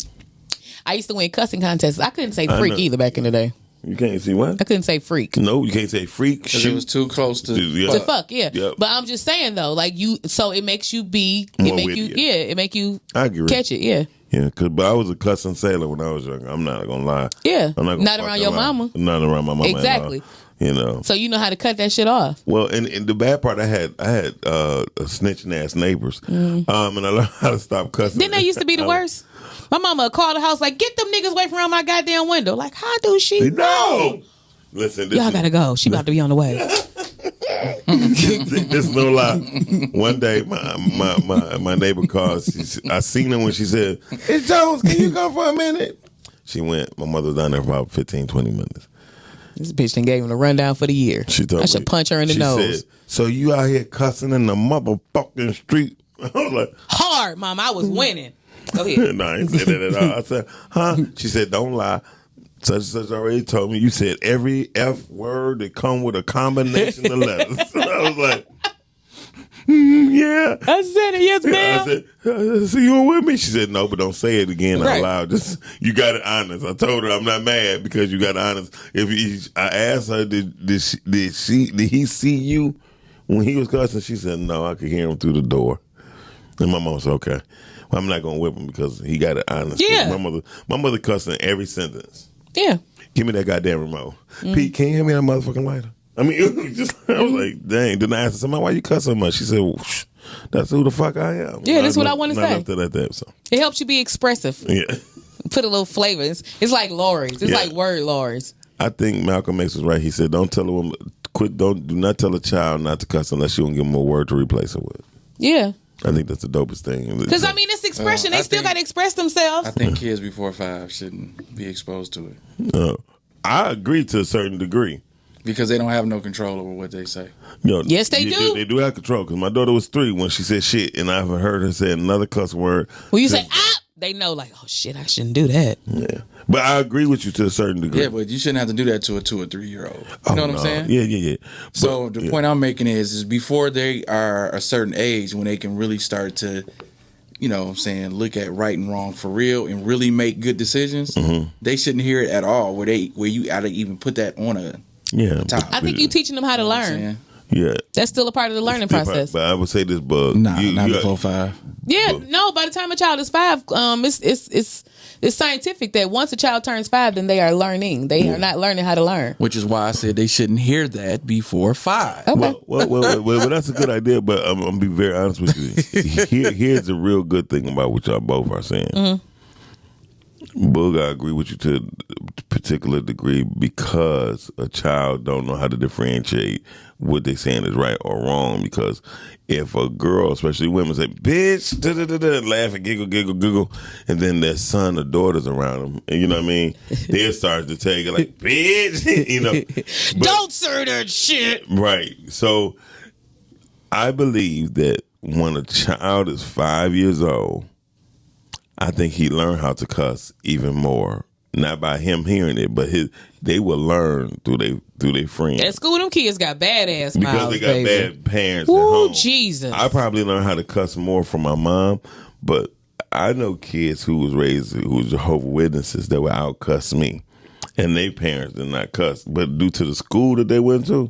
I used to win cussing contests. I couldn't say freak either back in the day. You can't see what? I couldn't say freak. No, you can't say freak. Because it was too close to fuck. Yeah. Yep. But I'm just saying though, like so it makes you it make you I agree. catch it. Yeah. Yeah, but I was a cussing sailor when I was young. I'm not gonna lie. Yeah. I'm not around your mama. Not around my mama. Exactly. You know. So you know how to cut that shit off. Well, and the bad part, I had snitching ass neighbors, and I learned how to stop cussing. Didn't that used to be the worst? My mama would call the house like, "Get them niggas away from around my goddamn window." Like, how do she know? Listen, y'all gotta go. She about to be on the way. This is no lie. One day, my neighbor called. I seen her when she said, "It's Jones. Can you come for a minute?" She went. My mother was down there for about 15, 20 minutes. This bitch done gave him the rundown for the year. I should punch her in the nose. Said, "So you out here cussing in the motherfucking street?" I was like, "Hard, Mom. I was winning." Go ahead. No, I ain't said that at all. I said, "Huh?" She said, "Don't lie. Such and such already told me you said every F word that come with a combination of letters." I was like, "Yeah." I said it, yes, ma'am. I said, "So you were with me?" She said, "No, but don't say it again out loud. Just you got it honest." I told her I'm not mad because you got it honest. I asked her, did he see you when he was cussing? She said, "No, I could hear him through the door." And my mom said, "Okay, well, I'm not gonna whip him because he got it honest." Yeah. My mother cussing every sentence. Yeah. Give me that goddamn remote. Pete, can you hand me that motherfucking lighter? I mean, it was just, I was like, dang. Then I asked her, "Somebody, why you cuss so much?" She said, well, that's who the fuck I am. Yeah, that's what I want to say. So. It helps you be expressive. Yeah. Put a little flavor. It's like Lori's. It's like word Lori's. I think Malcolm X was right. He said, don't tell a woman, do not tell a child not to cuss unless you don't give them a word to replace it with. Yeah. I think that's the dopest thing. Because, I mean, it's expression. They still got to express themselves. I think kids before 5 shouldn't be exposed to it. I agree to a certain degree. Because they don't have no control over what they say. Yes, they do. They do have control. Because my daughter was 3 when she said shit, and I haven't heard her say another cuss word. When you say, they know, like, oh, shit, I shouldn't do that. Yeah. But I agree with you to a certain degree. Yeah, but you shouldn't have to do that to a 2 or 3-year-old. You know what I'm saying? Yeah. So the point I'm making is before they are a certain age, when they can really start to, you know what I'm saying, look at right and wrong for real and really make good decisions, they shouldn't hear it at all where you ought to even put that on a top. I think you teaching them how to learn. Yeah. That's still a part of the learning process. But I would say this, Bug. Not before 5. Yeah, no, by the time a child is 5, it's scientific that once a child turns 5, then they are learning. They are not learning how to learn. Which is why I said they shouldn't hear that before 5. Okay. Well, that's a good idea, but I'm going to be very honest with you. Here's the real good thing about what y'all both are saying. Boog, I agree with you to a particular degree because a child don't know how to differentiate what they saying is right or wrong. Because if a girl, especially women, say "bitch," laugh and giggle, and then their son or daughter's around them, and you know what I mean, they start to take it like "bitch," you know. Don't say that shit. Right. So I believe that when a child is 5 years old, I think he learned how to cuss even more. Not by him hearing it, but they will learn through their friends. At school, them kids got badass mouths, because they got bad parents at Ooh, home. Jesus. I probably learned how to cuss more from my mom, but I know kids who was Jehovah's Witnesses that would out cuss me, and their parents did not cuss. But due to the school that they went to,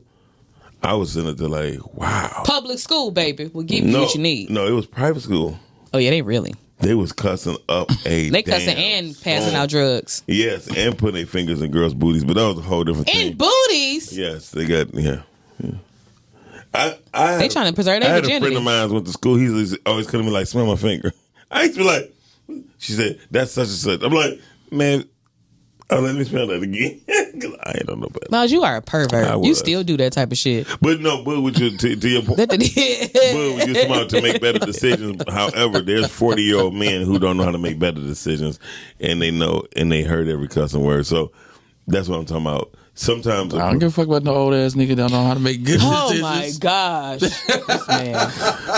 I was sitting there like, wow. Public school, baby, will give you what you need. No, it was private school. Oh yeah, they really. They was cussing up a They cussing and passing out drugs. Yes, and putting their fingers in girls' booties, but that was a whole different thing. In booties? Yes, they got, yeah. They trying to preserve their virginity. I had a friend of mine went to school. He was always calling me like, smell my finger. I used to be like, she said, that's such and such. I'm like, man, let me smell that again. Because I don't know better. Miles, you are a pervert. You still do that type of shit. But no, to your point, but you're smart to make better decisions. However, there's 40-year-old men who don't know how to make better decisions, and they know, and they heard every cussing word. So that's what I'm talking about. Sometimes I don't give a fuck about no old ass nigga that don't know how to make good decisions. Oh my gosh, this man.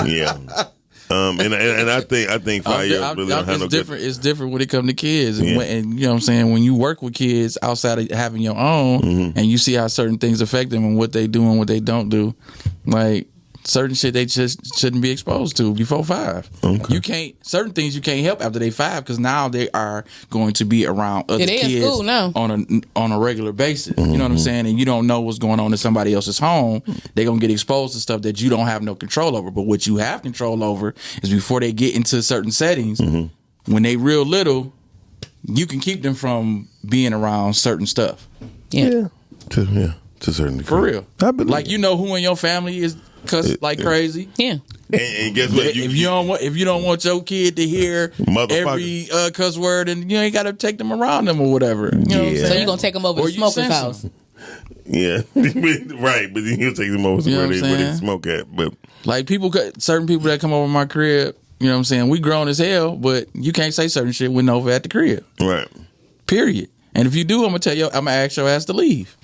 Yeah. And I think 5 years really don't have no different. It's different when it comes to kids, and, and you know what I'm saying. When you work with kids outside of having your own, and you see how certain things affect them and what they do and what they don't do, like certain shit they just shouldn't be exposed to before 5. Okay. You can't, certain things you can't help after they 5 because now they are going to be around other kids school now. on a regular basis. You know what I'm saying? And you don't know what's going on in somebody else's home. They're going to get exposed to stuff that you don't have no control over. But what you have control over is before they get into certain settings, when they real little, you can keep them from being around certain stuff. Yeah. To a certain degree. For real. I believe like, you know who in your family is cuss like crazy? Yeah. And guess what? If you don't want your kid to hear every cuss word, and you ain't got to take them around them or whatever. You know what I'm saying? So you gonna take them over to Smoker's house? Yeah, right. But then he'll take them over where they smoke at. But like certain people that come over my crib, you know what I'm saying? We grown as hell, but you can't say certain shit when over at the crib. Right. Period. And if you do, I'm gonna ask your ass to leave.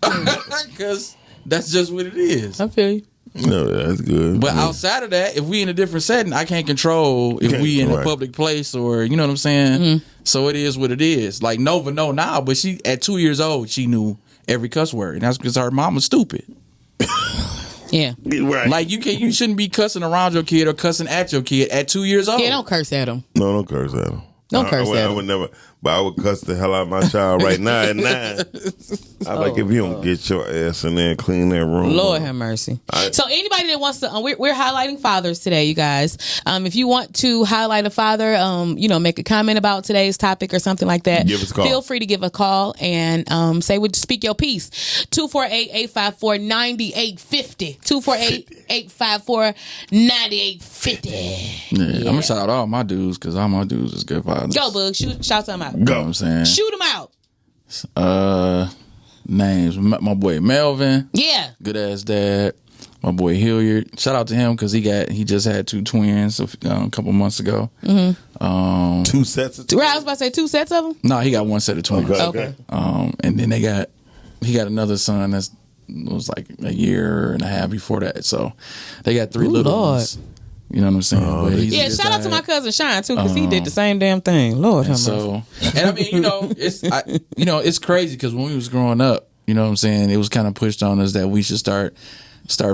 Because that's just what it is. I feel you. No, that's good. But outside of that, if we in a different setting, I can't control if we in a public place or, you know what I'm saying? So it is what it is. Like Nova know now, but she at 2 years old, she knew every cuss word. And that's because her mom was stupid. Yeah. Right. Like you shouldn't be cussing around your kid or cussing at your kid at 2 years old. Yeah, don't curse at him. No, don't curse at him. Don't curse at him. I would never, but I would cuss the hell out of my child right now at 9. I like if you don't get your ass in there and clean that room. Lord have mercy. So anybody that wants to, we're highlighting fathers today, you guys. If you want to highlight a father, make a comment about today's topic or something like that, give us a call. Feel free to give a call and speak your piece. 248-854-9850. 248-854-9850. Yeah, I'm gonna shout out all my dudes because all my dudes is good fathers. Go, Bug. Shout them out. Go. You know what I'm saying? Shoot them out. Names. My boy Melvin. Yeah. Good ass dad. My boy Hilliard. Shout out to him because he just had 2 twins a couple months ago. 2 sets of twins? Right, I was about to say 2 sets of them? No, he got 1 set of twins. Okay. And then he got another son was like a year and a half before that. So they got 3 little ones. You know what I'm saying? Shout out to my cousin Shine too, because he did the same damn thing. Lord have mercy. And I mean, it's crazy because when we was growing up, you know what I'm saying, it was kind of pushed on us that we should start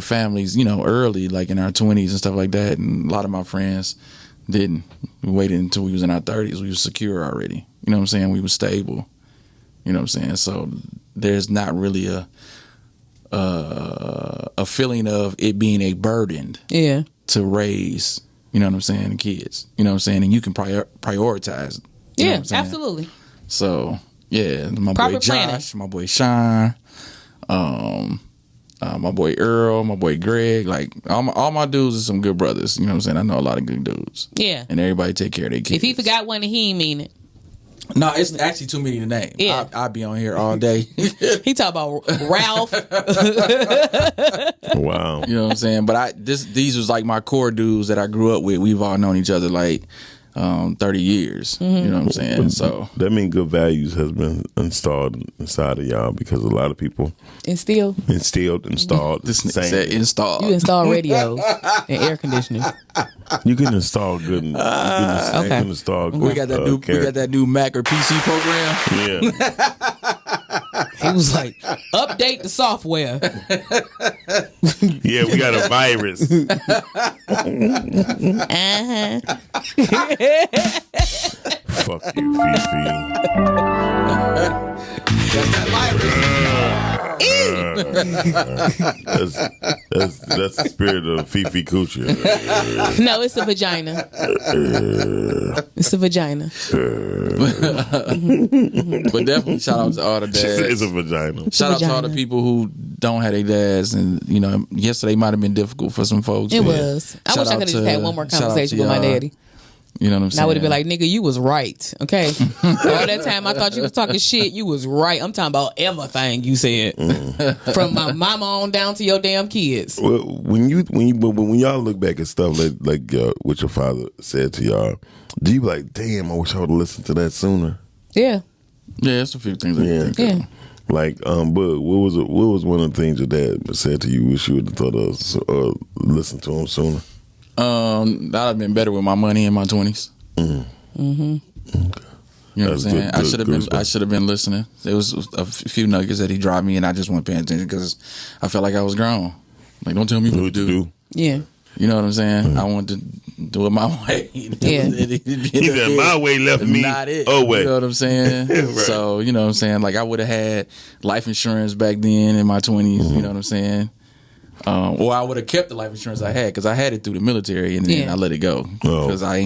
families, early, like in our 20s and stuff like that. And a lot of my friends didn't. We waited until we was in our 30s. We was secure already. You know what I'm saying? We was stable. You know what I'm saying? So there's not really a feeling of it being a burden. Yeah. To raise, you know what I'm saying, kids. You know what I'm saying? And you can prioritize. Yeah, absolutely. So, yeah, my Proper boy Josh, my boy Sean, my boy Earl, my boy Greg, like all my dudes are some good brothers. You know what I'm saying? I know a lot of good dudes. Yeah. And everybody take care of their kids. If he forgot one, he ain't mean it. No, it's actually too many to name. Yeah. I'll be on here all day. He talk about Ralph. Wow. You know what I'm saying? But these was like my core dudes that I grew up with. We've all known each other like 30 years. You know what I'm saying? So that means good values has been installed inside of y'all because a lot of people installed. This nigga said installed. You install radios and air conditioners. You can install good. You can install good, we got that new Mac or PC program. Yeah. He was like, update the software. Yeah, we got a virus. Fuck you, Fifi. That's that That's the spirit of Fifi Coochie. No, it's a vagina. It's a vagina. But definitely shout out to all the dads. It's a vagina. Shout out to all the people who don't have their dads. And, yesterday might have been difficult for some folks. It was. I wish I could have just had one more conversation with my daddy. You know what I'm saying? I would have been like, nigga, you was right. Okay. All that time I thought you was talking shit, you was right. I'm talking about everything you said. From my mama on down to your damn kids. Well, when y'all look back at stuff like what your father said to y'all, do you be like, damn, I wish I would have listened to that sooner? Yeah. Yeah, that's a few things I can think of. Like, but what was one of the things your dad said to you wish you would have thought of listened to him sooner? That'd have been better with my money in my 20s. Mm-hmm. Okay. You know what I'm saying? I should have been listening. There was a few nuggets that he dropped me, and I just wasn't paying attention because I felt like I was grown. Like, don't tell me what to do. Yeah. You know what I'm saying? I want to do it my way. Yeah. He said my way left me. Not it. Oh wait. You know what I'm saying? Right. So, you know what I'm saying? Like, I would have had life insurance back then in my 20s. You know what I'm saying? Or I would have kept the life insurance I had because I had it through the military and then I let it go because I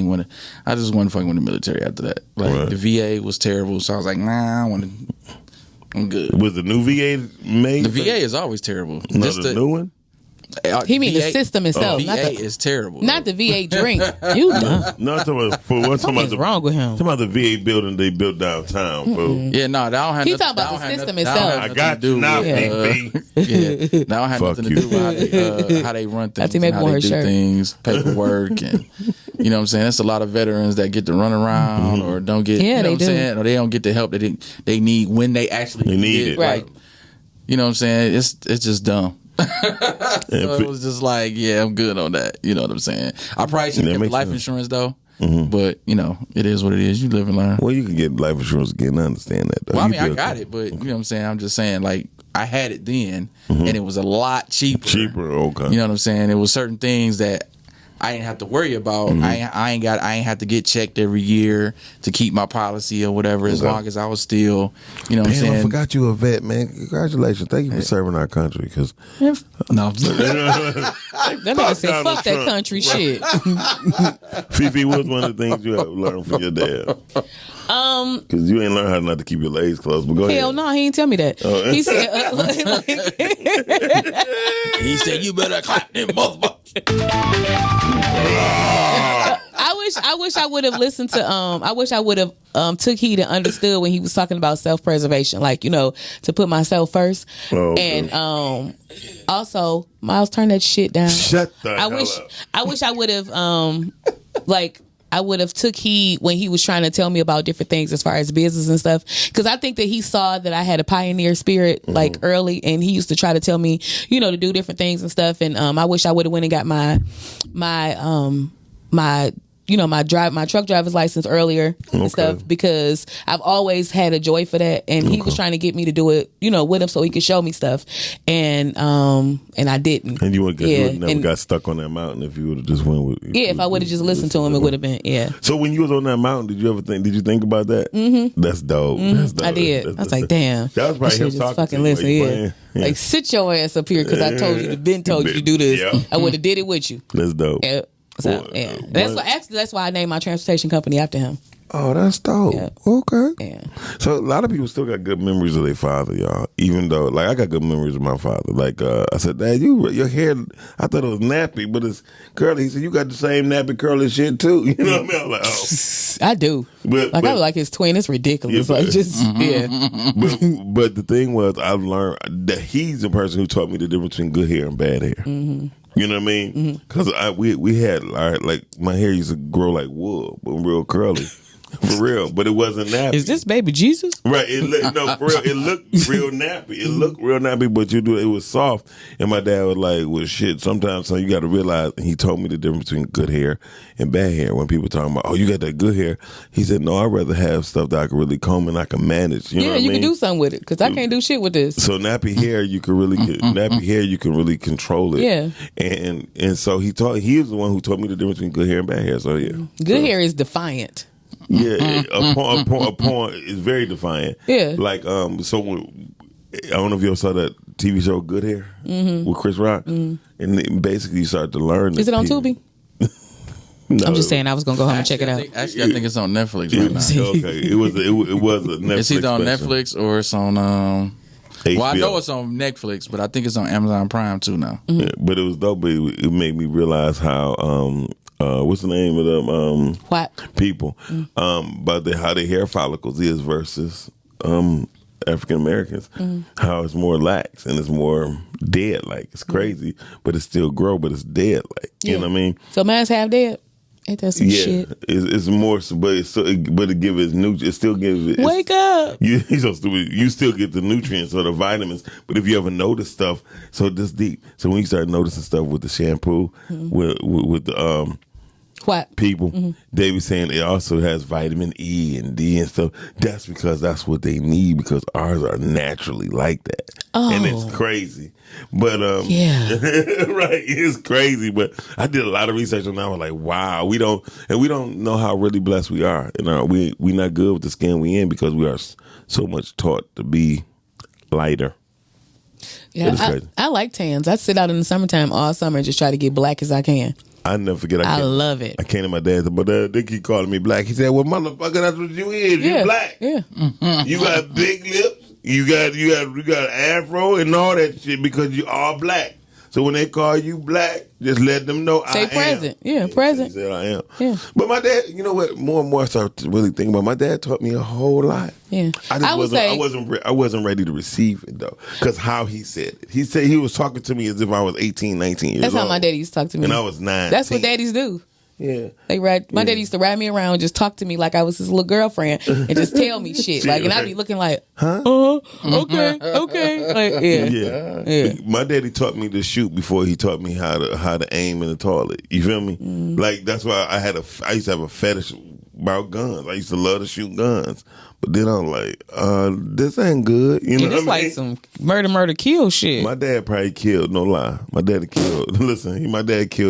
just wasn't fucking with the military after that. Like the VA was terrible, so I was like, nah, I'm good. Was the new VA made? The VA is always terrible. No, the new one. He mean the system itself. VA is terrible. Not the VA drink. You dumb. No, I'm talking about Something's wrong with him. Talking about the VA building they built downtown. Yeah, no, that don't have. He's talking about the system itself. I got you now, yeah, that don't have nothing to do with how they run things, and how they do things, paperwork, and you know what I'm saying. That's a lot of veterans that get to run around or don't get. Yeah, you know they what I'm do. saying, or they don't get the help that they need when they actually need it. Right. Like, you know what I'm saying? It's just dumb. So it was just like, yeah, I'm good on that. You know what I'm saying? I probably should get life insurance though. But you know, it is what it is. You live and learn. Well, you can get life insurance again. I understand that though. Well, I mean, I got it, but you know what I'm saying? I'm just saying, like, I had it then and it was a lot cheaper. Okay. You know what I'm saying? It was certain things that I ain't have to worry about. I ain't have to get checked every year to keep my policy or whatever, as long as I was still, you know what I'm saying? I forgot you a vet, man. Congratulations. Thank you for serving our country. Cause No. That nigga said, fuck that country shit. Fifi, what's one of the things you have learned from your dad? Because you ain't learned how not to keep your legs closed, but go ahead. Hell no, he ain't tell me that. He said, He said, you better clap them motherfuckers. I wish I would have listened to I wish I would have took heed and understood when he was talking about self-preservation, like, you know, to put myself first. And also, Miles, turn that shit down. Shut the hell up. I wish I would have like I would have took heed when he was trying to tell me about different things as far as business and stuff, because I think that he saw that I had a pioneer spirit like early, and he used to try to tell me, you know, to do different things and stuff. And I wish I would have went and got my you know, my truck driver's license earlier and stuff, because I've always had a joy for that, and he was trying to get me to do it, you know, with him so he could show me stuff, and I didn't. And you would never got stuck on that mountain if you would have just went with. Yeah, if I would have just listened to him, it would have been So when you was on that mountain, did you think about that? Mm-hmm. That's dope. That's dope. I did. I was like, damn. That was probably him talking fucking to listen. you. Yeah. Like, sit your ass up here, because I told you to do this. Yeah. I would have did it with you. That's dope. Yeah. So, yeah. That's why I named my transportation company after him. Oh, that's dope. Yeah. Okay. Yeah. So a lot of people still got good memories of their father, y'all. Even though, like, I got good memories of my father. Like, I said, Dad, your hair, I thought it was nappy, but it's curly. He said, you got the same nappy curly shit too. You know what I mean? I'm like, oh. I do. I was like his twin. It's ridiculous. Yeah, like, just But the thing was, I learned that he's the person who taught me the difference between good hair and bad hair. Mm-hmm. You know what I mean? Because we had, like, my hair used to grow like wool, but real curly. For real, but it wasn't nappy. Is this baby Jesus? Right. No, for real. It looked real nappy. It looked real nappy, but it was soft. And my dad was like, well, shit, sometimes, son, you got to realize, and he told me the difference between good hair and bad hair. When people talking about, oh, you got that good hair. He said, no, I'd rather have stuff that I can really comb and I can manage. You know what I mean? Can do something with it, because I can't do shit with this. So nappy hair, you can really control it. Yeah. And so he was the one who taught me the difference between good hair and bad hair. So yeah. Good hair is defiant. Yeah, upon is very defiant. Yeah. Like, so I don't know if you ever saw that TV show Good Hair with Chris Rock, and basically you start to learn. Is it on Tubi? No, I'm just saying I was gonna go home and check it out. I think it's on Netflix right now. Okay, it was a Netflix. It's either on special. Netflix or it's on. HBO. Well, I know it's on Netflix, but I think it's on Amazon Prime too now. Yeah, but it was dope. But it made me realize how. What's the name of them people? But how their hair follicles is versus African Americans. How it's more lax and it's more dead. Like, it's crazy, but it still grow, but it's dead. Like, you know what I mean? So mine's half dead. Ain't that some shit? It's more, but it gives it still gives it. Wake up! You're so stupid. You still get the nutrients or the vitamins, but if you ever notice stuff, so this deep. So when you start noticing stuff with the shampoo, with the What? People, they be saying it also has vitamin E and D and stuff. That's because that's what they need, because ours are naturally like that. And it's crazy. But Yeah. right, it's crazy. But I did a lot of research on that. I was like, wow, we don't know how really blessed we are. And we not good with the skin we in, because we are so much taught to be lighter. Yeah, I like tans. I sit out in the summertime all summer and just try to get black as I can. I never forget. I love it. I came to my dad's, but they keep calling me black. He said, "Well, motherfucker, that's what you is. Yeah. You black. Yeah. You got big lips. You got afro and all that shit because you are black. So when they call you black, just let them know Stay I present. am. Yeah, present. He said I am. Yeah. But my dad, you know what? More and more I start to really think about. My dad taught me a whole lot. Yeah. I wasn't ready to receive it though, because how he said it. He said he was talking to me as if I was 18, 19 years old. That's how my daddy used to talk to me. And I was 9. That's what daddies do. Yeah. My daddy used to ride me around and just talk to me like I was his little girlfriend and just tell me shit. Like, and I'd be looking like, okay. Like, yeah. My daddy taught me to shoot before he taught me how to aim in the toilet. You feel me? Like, that's why I used to have a fetish about guns. I used to love to shoot guns. But then I'm like, this ain't good. You know what I mean? Like some murder, kill shit. My dad probably killed, no lie. My dad killed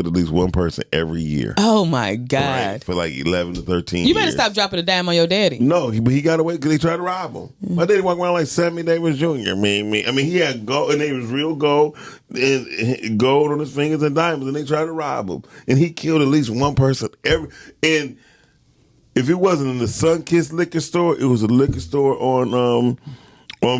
at least one person every year. Oh my God. Right, for like 11 to 13 You years. better stop dropping a dime on your daddy. No, but he got away because they tried to rob him. My daddy walked around like Sammy Davis Jr. I mean, he had gold, and they was real gold, and gold on his fingers and diamonds, and they tried to rob him. And he killed at least one person and if it wasn't in the Sunkist liquor store, it was a liquor store on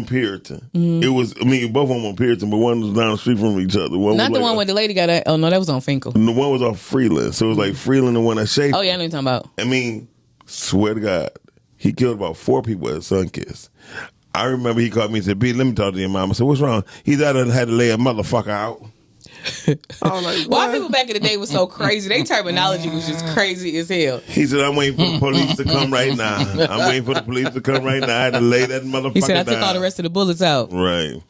Puritan. It was, both of them on Puritan, but one was down the street from each other. Not the one where the lady got at. Oh, no, that was on Finkel. And the one was off Freeland. So it was like Freeland and one at Schaefer. Oh, yeah, I know what you're talking about. Swear to God, he killed about 4 people at Sunkist. I remember he called me and said, B, let me talk to your mom. I said, what's wrong? He thought I had to lay a motherfucker out. I was like, why people back in the day was so crazy? Their terminology was just crazy as hell. He said, I'm waiting for the police to come right now. I'm waiting for the police to come right now. I had to lay that motherfucker down. He said, I took all the rest of the bullets out. Right.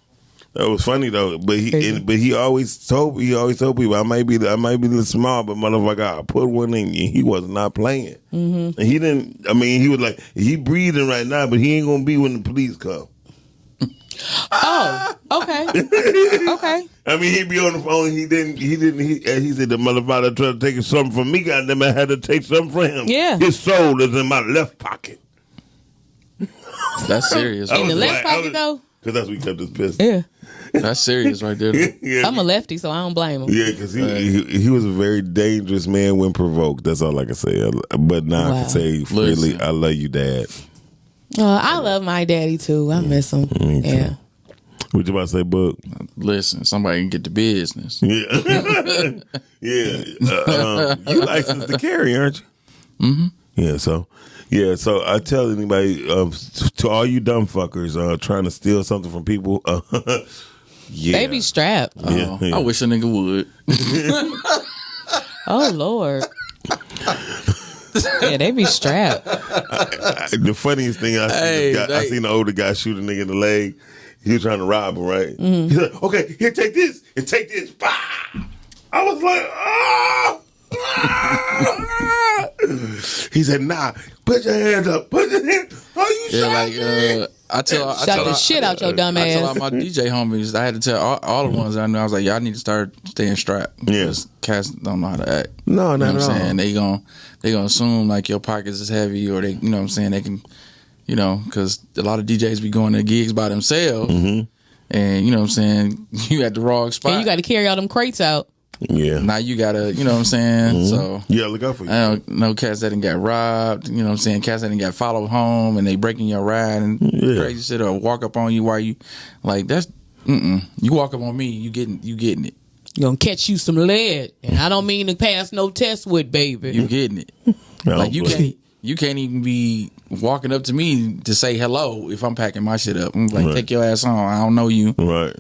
That was funny though. But he always told people, I might be a little small, but motherfucker, I put one in you. He was not playing. And he didn't. He was like, he breathing right now, but he ain't gonna be when the police come. Oh, okay. Okay. He'd be on the phone. He said the motherfucker tried to take something from me. Goddamn, I had to take something from him. Yeah. His soul is in my left pocket. That's serious. In the left pocket though? Because that's where he kept his pistol. Yeah. That's serious right there. Yeah. I'm a lefty, so I don't blame him. Yeah, because he was a very dangerous man when provoked. That's all I can say. But now I can say freely, Listen. I love you, Dad. I love my daddy too. I miss him. Yeah. What you about to say, Book? Listen, somebody can get the business. Yeah. Yeah. You licensed to carry, aren't you? Mm-hmm. Yeah, so I tell anybody, to all you dumb fuckers trying to steal something from people, yeah. They be strapped. Yeah. I wish a nigga would. Oh, Lord. Yeah, they be strapped. The funniest thing I seen the older guy shoot a nigga in the leg. He was trying to rob him, right? Mm-hmm. He's like, okay, here, take this, and take this. Bah! I was like, ah! He said, nah, put your hands up. Put your hands. Are you shot? I tell the shit out your dumb ass. I tell all my DJ homies, I had to tell all the ones I knew, I was like, y'all need to start staying strapped. Yeah. Because cats don't know how to act. No, not you know what at I'm all. saying? They gonna assume like your pockets is heavy, or they, you know what I'm saying, they can, because a lot of DJs be going to gigs by themselves, and you know what I'm saying, you at the wrong spot. And you got to carry all them crates out. Yeah. Now you gotta, you know what I'm saying? So yeah, look out for you. I don't know cats that done got robbed, you know what I'm saying? Cats that done got followed home and they breaking your ride and crazy shit, or walk up on you while you like that's you walk up on me, you getting it. You gonna catch you some lead. And I don't mean to pass no test with, baby. You getting it. Like you can't even be walking up to me to say hello if I'm packing my shit up. I'm like, take your ass on. I don't know you. Right.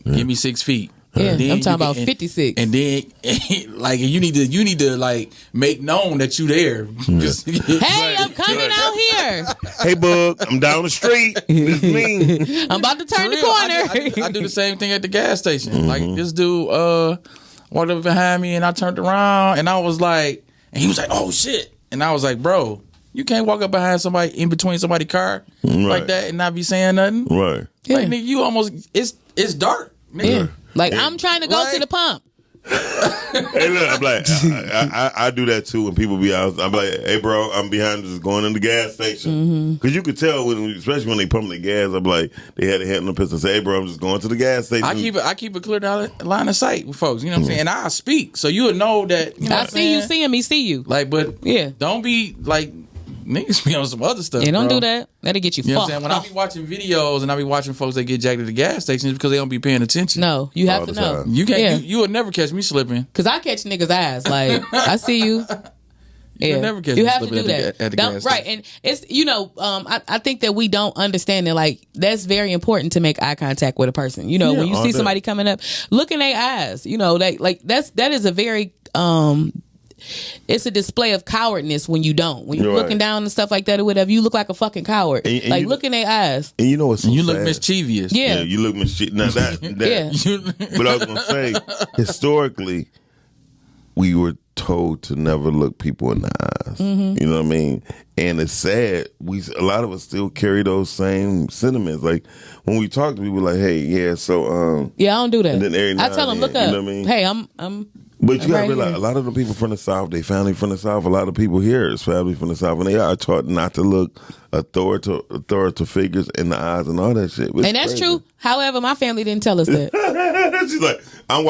Give me 6 feet. Yeah, I'm talking about 56. And then, like, you need to like make known that you there. Hey, I'm coming out here. Hey, Bug, I'm down the street. It's me. I'm about to turn the corner. I do the same thing at the gas station. Like this dude walked up behind me, and I turned around, and I was like, And he was like, "Oh shit!" And I was like, "Bro, you can't walk up behind somebody in between somebody's car like that and not be saying nothing." Right. Like, nigga, you almost it's dark. Nigga. Yeah. Like, I'm trying to go to the pump. Hey, look, I'm like, I do that too when people be out. I'm like, hey, bro, I'm behind just going in the gas station. Because you could tell, especially when they pump the gas, I'm like, they had a hand on the pistol and say, hey, bro, I'm just going to the gas station. I keep a clear line of sight with folks, you know what I'm saying? And I speak, so you would know that, you know I see you seeing me see you. Like, but don't be like, niggas be on some other stuff. Yeah, don't bro. do that. That'll get you know fucked. What I'm saying? When I be watching videos and I be watching folks that get jacked at the gas stations because they don't be paying attention. No, you have to know. You can't. You would never catch me slipping. Because I catch niggas' eyes. Like, I see you. You never catch you me have to slipping do at that. the gas station. Right, and it's I think that we don't understand that. Like, that's very important to make eye contact with a person. You know, when you see somebody coming up, look in their eyes. You know, that is a very it's a display of cowardness when you don't. When you're looking down and stuff like that or whatever, you look like a fucking coward. And like, look in their eyes. And you know what's so you sad? look mischievous. Yeah, you look mischievous. Now that. But I was going to say, historically, we were told to never look people in the eyes. You know what I mean? And it's sad. A lot of us still carry those same sentiments. Like, when we talk to people, like, hey, I don't do that. And then I tell them, look up. You know what I mean? Hey, I'm But you gotta realize, here. a lot of the people from the South, they family from the South. A lot of people here is family from the South, and they are taught not to look authoritative figures in the eyes and all that shit. It's and that's crazy. true. However, my family didn't tell us that. She's like, I'm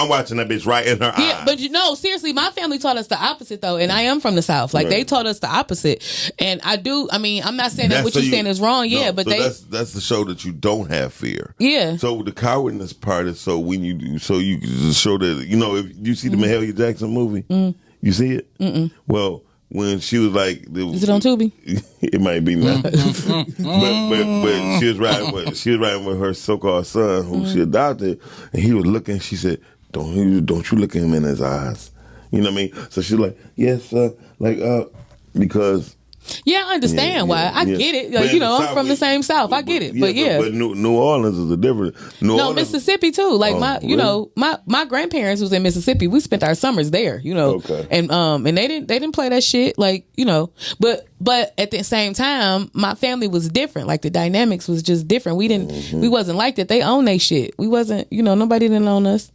watching that bitch right in her eyes. But seriously, my family taught us the opposite though, and I am from the South. Like, they taught us the opposite, and I'm not saying that what you're saying is wrong. Yeah, but that's to show that you don't have fear. Yeah. So the cowardness part is so when you can just show that, you know, if you see the Mahalia Jackson movie, you see it. Well, when she was like, is it on Tubi? It might be now, but she was riding with her so-called son, who she adopted, and he was looking. She said, "Don't you look at him in his eyes?" You know what I mean? So she's like, "Yes, because." Yeah, I understand why. I get it. Like, you know, I'm from the same South. I get it. But New Orleans is a different. Mississippi too. Like my grandparents was in Mississippi. We spent our summers there. You know, and they didn't play that shit. Like, you know, but at the same time, my family was different. Like, the dynamics was just different. We wasn't like that. They own they shit. We wasn't. You know, nobody didn't own us.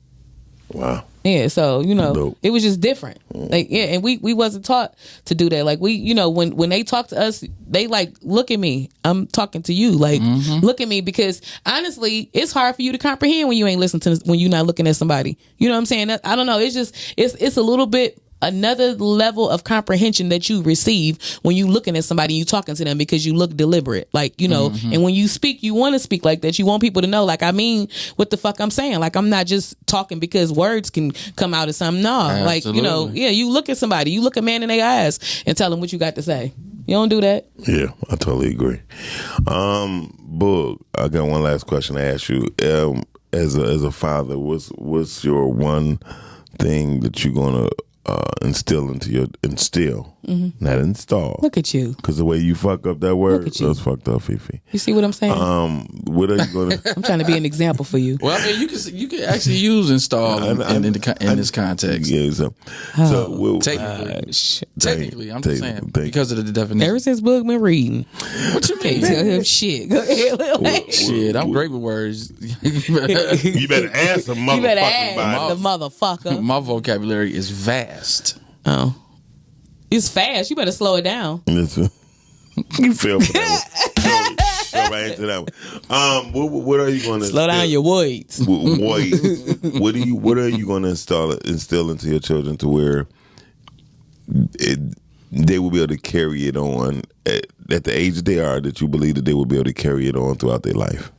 Wow. Yeah, so, you know, it was just different. Like, yeah, and we wasn't taught to do that. Like, we, you know, when they talk to us, they like, look at me. I'm talking to you. Like, look at me, because honestly, it's hard for you to comprehend when you ain't listening to, when you're not looking at somebody. You know what I'm saying? I don't know. It's just, it's a little bit another level of comprehension that you receive when you looking at somebody and you talking to them, because you look deliberate, like, you know, and when you speak, you want to speak like that. You want people to know, like, I mean what the fuck I'm saying. Like, I'm not just talking because words can come out of something. No, like, you know, you look at somebody, you look a man in their eyes and tell them what you got to say. You don't do that. Yeah, I totally agree. Boog, I got one last question to ask you. As a father, what's your one thing that you're gonna instill, not install. Look at you. Because the way you fuck up that word, that's fucked up, Fifi. You see what I'm saying? What are you gonna? I'm trying to be an example for you. Well, I mean, you can actually use install in this context. Yeah, technically, I'm just saying because of the definition. Ever since Boog been reading, what you mean? Can't tell him shit. Go ahead. Shit, I'm great with words. You better ask a motherfucker. You better ask the motherfucker. My vocabulary is vast. Oh, it's fast. You better slow it down. You feel for that one. Go right into that one. What are you going to slow down your words? What are you going to instill into your children to where they will be able to carry it on at the age that they are, that you believe that they will be able to carry it on throughout their life?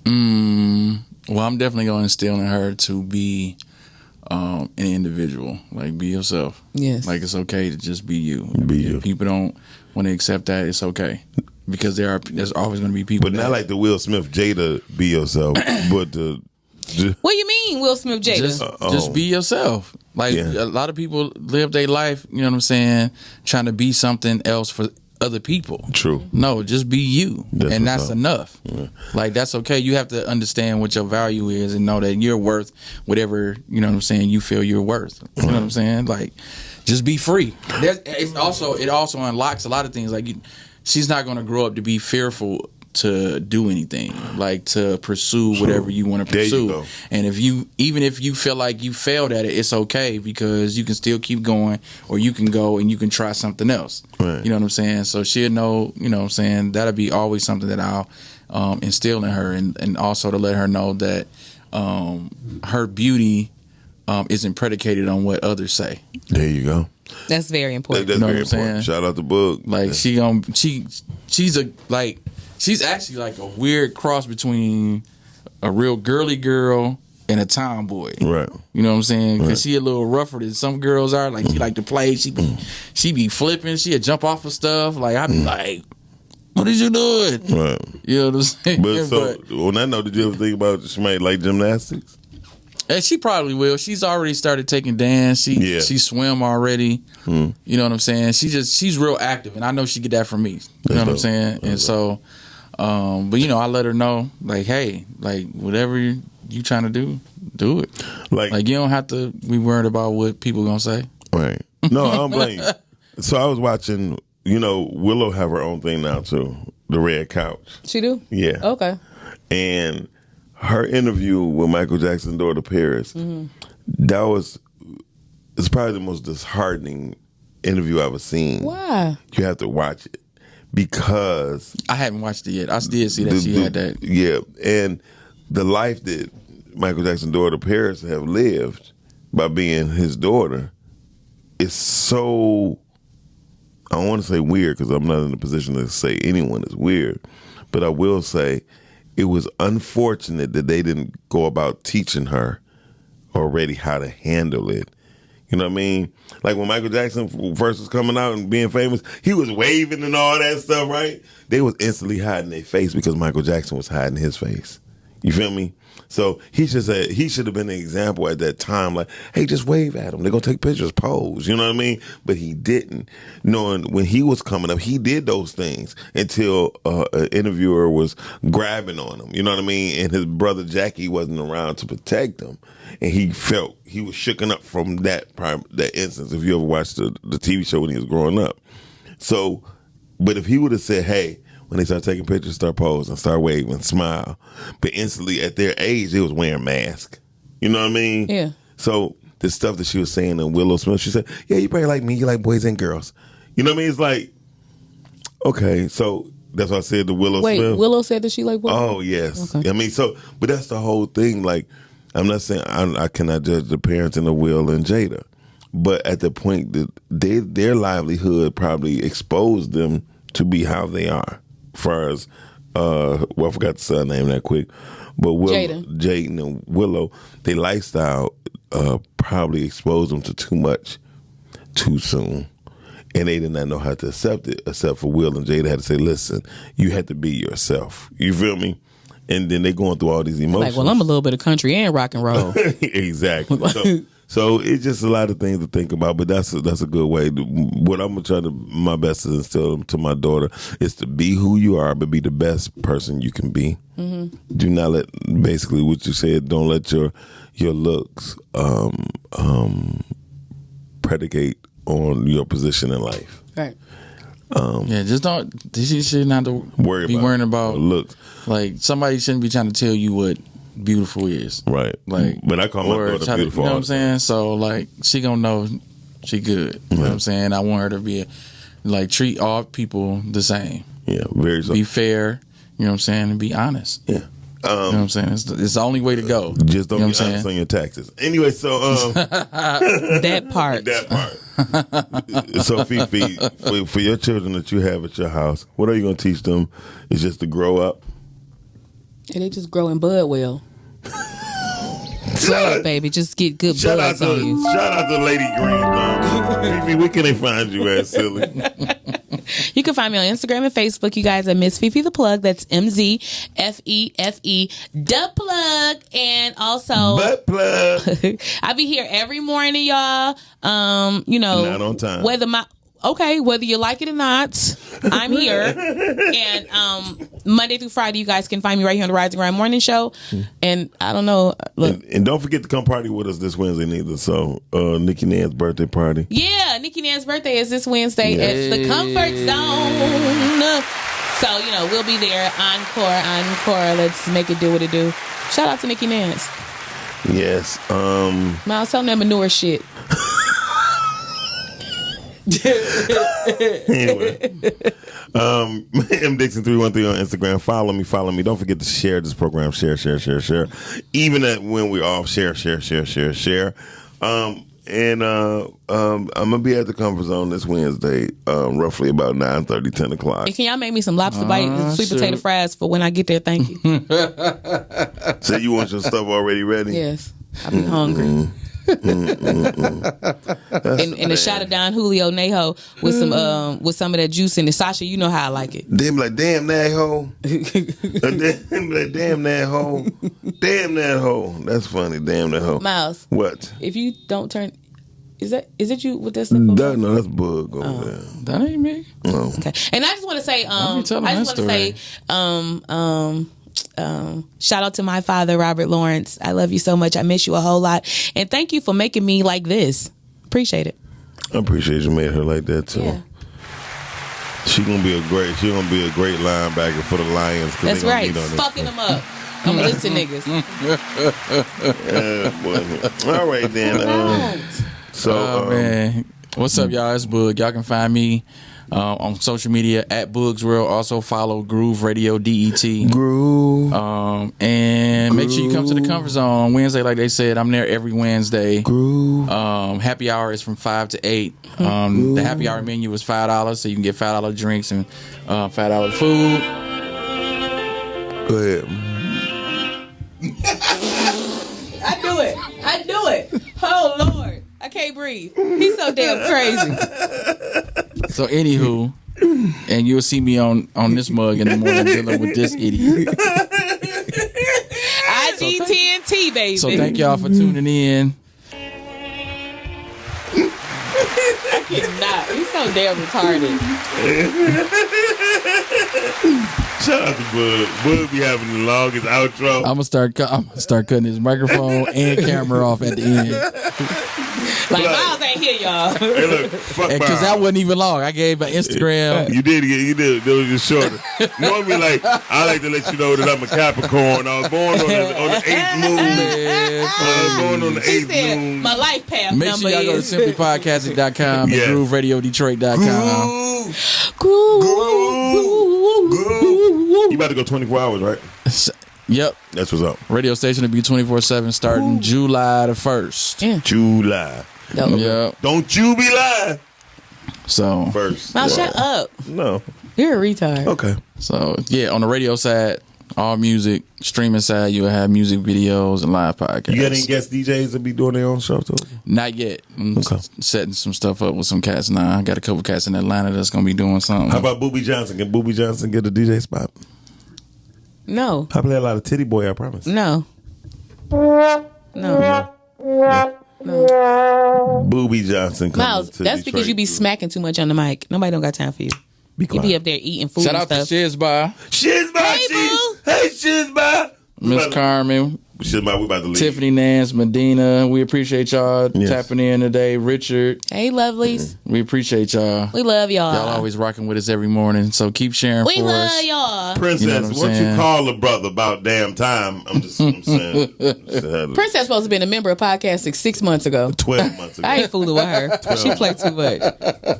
Well, I'm definitely going to instill in her to be an individual. Like, be yourself. Yes. Like, it's okay to just be you. If people don't want to accept that, it's okay. Because there's always going to be people. But not like the Will Smith Jada be yourself, but the. What do you mean, Will Smith Jada? Just be yourself. Like, a lot of people live their life, you know what I'm saying, trying to be something else for other people. True. No, just be you. That's up. enough. Yeah. Like, that's okay. You have to understand what your value is and know that you're worth whatever, you know what I'm saying, you feel you're worth. You know what I'm saying? Like, just be free. It also unlocks a lot of things. Like, she's not going to grow up to be fearful to do anything, like to pursue whatever you want to pursue. And even if you feel like you failed at it, it's okay, because you can still keep going, or you can go and you can try something else. Right. You know what I'm saying? So she'll know, you know what I'm saying, that'll be always something that I'll instill in her, and also to let her know that her beauty isn't predicated on what others say. There you go. That's very important. That's you know very important. Shout out to Book. Like, she's actually like a weird cross between a real girly girl and a tomboy. Right. You know what I'm saying? Because she a little rougher than some girls are. Like, she like to play. She be flipping. She'd jump off of stuff. Like, I'd be like, what is you doing? Right. You know what I'm saying? But on that note, did you ever think about she might like gymnastics? And she probably will. She's already started taking dance. She swim already. You know what I'm saying? She's real active, and I know she get that from me. You know what I'm saying? And so, but you know, I let her know, like, hey, like, whatever you trying to do it. Like you don't have to be worried about what people gonna say. Right. No, I don't blame you. So I was watching, you know, Willow have her own thing now too, the Red Couch. She do? Yeah. Okay. And her interview with Michael Jackson's daughter Paris, it's probably the most disheartening interview I've ever seen. Why? You have to watch it because I haven't watched it yet. I did see that she had that. Yeah, and the life that Michael Jackson's daughter Paris have lived by being his daughter is so, I don't want to say weird because I'm not in a position to say anyone is weird, but I will say it was unfortunate that they didn't go about teaching her already how to handle it. You know what I mean? Like when Michael Jackson first was coming out and being famous, he was waving and all that stuff, right? They was instantly hiding their face because Michael Jackson was hiding his face. You feel me? So he should have been an example at that time, like, hey, just wave at them. They're going to take pictures, pose. You know what I mean? But he didn't. Knowing when he was coming up, he did those things until an interviewer was grabbing on him. You know what I mean? And his brother Jackie wasn't around to protect him. And he felt he was shooken up from that instance, if you ever watched the TV show when he was growing up. So, but if he would have said, hey, when they start taking pictures, start posing, start waving, smile. But instantly at their age, they was wearing masks. You know what I mean? Yeah. So the stuff that she was saying in Willow Smith, she said, yeah, you probably like me. You like boys and girls. You know what I mean? It's like, okay, so that's why I said to Willow Smith. Wait, Willow said that she like boys? Oh, yes. Okay. I mean, so, but that's the whole thing. Like, I'm not saying I cannot judge the parenting of Will and Jada. But at the point that their livelihood probably exposed them to be how they are. As far as, I forgot the son name that quick, but Jaden and Willow, their lifestyle probably exposed them to too much too soon. And they did not know how to accept it, except for Will and Jada had to say, listen, you had to be yourself. You feel me? And then they going through all these emotions. Like, well, I'm a little bit of country and rock and roll. Exactly. So it's just a lot of things to think about, but that's a good way. What I'm gonna try my best to instill to my daughter is to be who you are, but be the best person you can be. Mm-hmm. Do not let, basically what you said, don't let your looks predicate on your position in life. Right. Just don't. You shouldn't have to worrying about looks. Like, somebody shouldn't be trying to tell you what beautiful is. Right. Like, but I call my daughter beautiful. You know what I'm saying? So, like, she gonna know she good. You know what I'm saying? I want her to be treat all people the same. Yeah, very so. Be fair. You know what I'm saying? And be honest. Yeah. You know what I'm saying? It's the only way to go. Just don't be honest on your taxes. Anyway, so that part. So Fifi, for your children that you have at your house, what are you going to teach them? Is just to grow up? And they just grow in bud well. Grow up, baby. Just get good buds on you. Shout out to Lady Green. Fifi, where can they find you at, silly? You can find me on Instagram and Facebook, you guys, at Miss Fifi the Plug. That's MZFEFE the Plug. And also Butt Plug. I be here every morning, y'all. You know, not on time. okay, whether you like it or not, I'm here. And Monday through Friday, you guys can find me right here on the Rise and Grind Morning Show. And I don't know. Look. And don't forget to come party with us this Wednesday neither. So, Nikki Nan's birthday party. Yeah, Nikki Nan's birthday is this Wednesday at the Comfort Zone. So, you know, we'll be there. Encore. Let's make it do what it do. Shout out to Nikki Nance. Yes. Miles, tell them that manure shit. Anyway, M Dixon 313 on Instagram. Follow me. Don't forget to share this program. Share. Even when we're off, share. And I'm gonna be at the Comfort Zone this Wednesday, roughly about 9:30, 10 o'clock. And can y'all make me some lobster bite and sweet potato fries for when I get there? Thank you. So you want your stuff already ready? Yes, I've been hungry. And a shot of Don Julio Nejo with some of that juice in it. Sasha, you know how I like it. Damn, like damn that hoe. Damn that hoe. Damn that hoe. That's funny. Damn that hoe. Miles, what? If you don't turn, is it you with that stuff? No, that's Bug over there. That ain't me. No. Okay. And I just want to say, shout out to my father, Robert Lawrence. I love you so much. I miss you a whole lot. And thank you for making me like this. Appreciate it. I appreciate you made her like that too. Yeah. She's gonna be a great linebacker for the Lions. That's right. Fucking them up. I'm gonna listen to niggas. All right then. Man. What's up, y'all? It's Boog. Y'all can find me on social media at Boogs World. Also follow Groove Radio DET. Groove. And make sure you come to the Comfort Zone on Wednesday. Like they said, I'm there every Wednesday. Groove. Happy hour is from 5 to 8. The happy hour menu is $5, so you can get $5 drinks and $5 food. Go ahead. I do it. Oh Lord, I can't breathe. He's so damn crazy. So anywho, and you'll see me on this mug in the morning dealing with this idiot. IGTNT, baby. So thank y'all for tuning in. I cannot. He's so damn retarded. Shout out to Bud. Bud be having the longest outro. I'm gonna start cutting his microphone and camera off at the end. Like Miles ain't here, y'all. Hey, look, fuck because that wasn't even long. I gave my Instagram. You did. It was just shorter. Normally, like I like to let you know that I'm a Capricorn. I was born on the 8th moon. I was born on the 8th moon. My life path. Make sure y'all go to simplypodcasting.com and GrooveRadioDetroit.com. Groove. You about to go 24 hours, right? Yep. That's what's up. Radio station will be 24/7 starting July the 1st. Yeah. July. Yep. Don't you be lying. So first. Now shut up. No. You're a retard. Okay. So yeah, on the radio side, all music, streaming side, you'll have music videos and live podcasts. You got any guest DJs that be doing their own show too? Not yet. I'm setting some stuff up with some cats now. I got a couple cats in Atlanta that's gonna be doing something. How about Boobie Johnson? Can Boobie Johnson get a DJ spot? No. I play a lot of Titty Boy, I promise. No. Boobie Johnson. Miles, that's because you be smacking too much on the mic. Nobody don't got time for you. You be up there eating food. Shout and out stuff. to Shizba. Hey, boo. Hey, Shizba. Miss Carmen. Shizba, we about to leave. Tiffany Nance, Medina. We appreciate y'all tapping in today. Richard. Hey, lovelies. We appreciate y'all. We love y'all. Y'all always rocking with us every morning. So keep sharing for us. We love y'all. Princess, You know what you call a brother about damn time? I'm saying. Princess supposed to be a member of podcasting 6 months ago. 12 months ago. I ain't fooling with her. She played too much.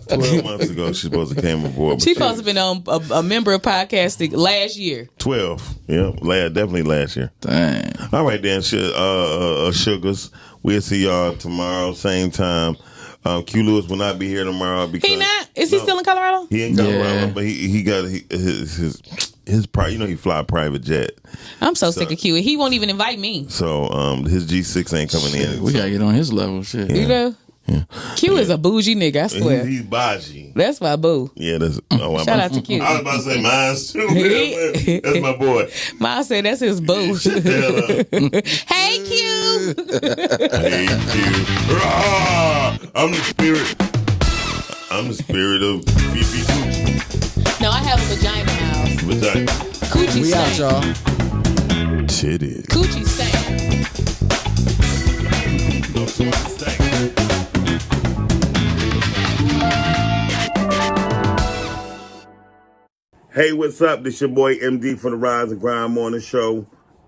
12 months ago, she's supposed to came aboard. She supposed to been on a member of podcasting last year. 12. Yeah, definitely last year. Dang. All right, then, Sugars. We'll see y'all tomorrow, same time. Q Lewis will not be here tomorrow because he not. Is he still in Colorado? He in Colorado, but he got his you know, he fly private jet. I'm so sick of Q. He won't even invite me. So his G6 ain't coming in. We gotta get on his level, shit. You know. Yeah. Q is a bougie nigga, I swear. He's bougie. That's my boo. Yeah, that's. Shout out to Q. I was about to say mine too. That's my boy. Mine said that's his boo. Hey Q. Hey Q. I'm the spirit. I'm the spirit of Fifi Coochie. No, I have a vagina house. Vagina. Coochie We out, stank. y'all. Titties. Coochie stank. No, stank. Hey, what's up? This your boy MD for the Rise and Grind Morning Show.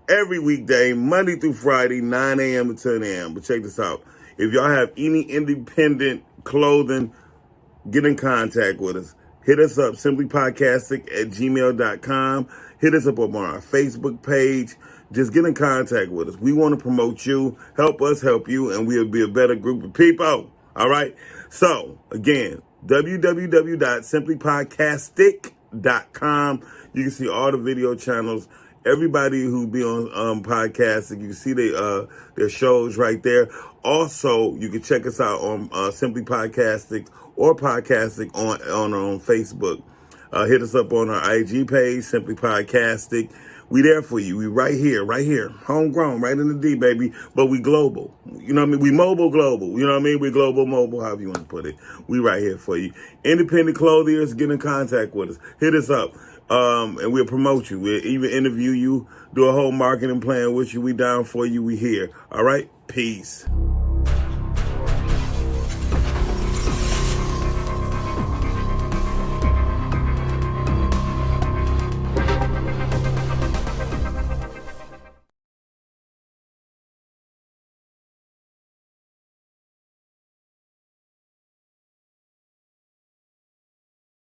Every weekday, Monday through Friday, 9 a.m. to 10 a.m. But check this out. If y'all have any independent clothing, get in contact with us. Hit us up, simplypodcastic@gmail.com. Hit us up on our Facebook page. Just get in contact with us. We want to promote you, help us help you, and we'll be a better group of people. All right? So, again, www.simplypodcastic.com. You can see all the video channels. Everybody who be on podcasting, you can see their shows right there. Also, you can check us out on Simply Podcasting or Podcasting on Facebook. Hit us up on our IG page, Simply Podcasting. We there for you. We right here. Homegrown, right in the D, baby. But we global. You know what I mean? We mobile global. You know what I mean? We global mobile, however you want to put it. We right here for you. Independent clothiers, get in contact with us. Hit us up. And we'll promote you. We'll even interview you, do a whole marketing plan with you. We down for you. We here. All right? Peace.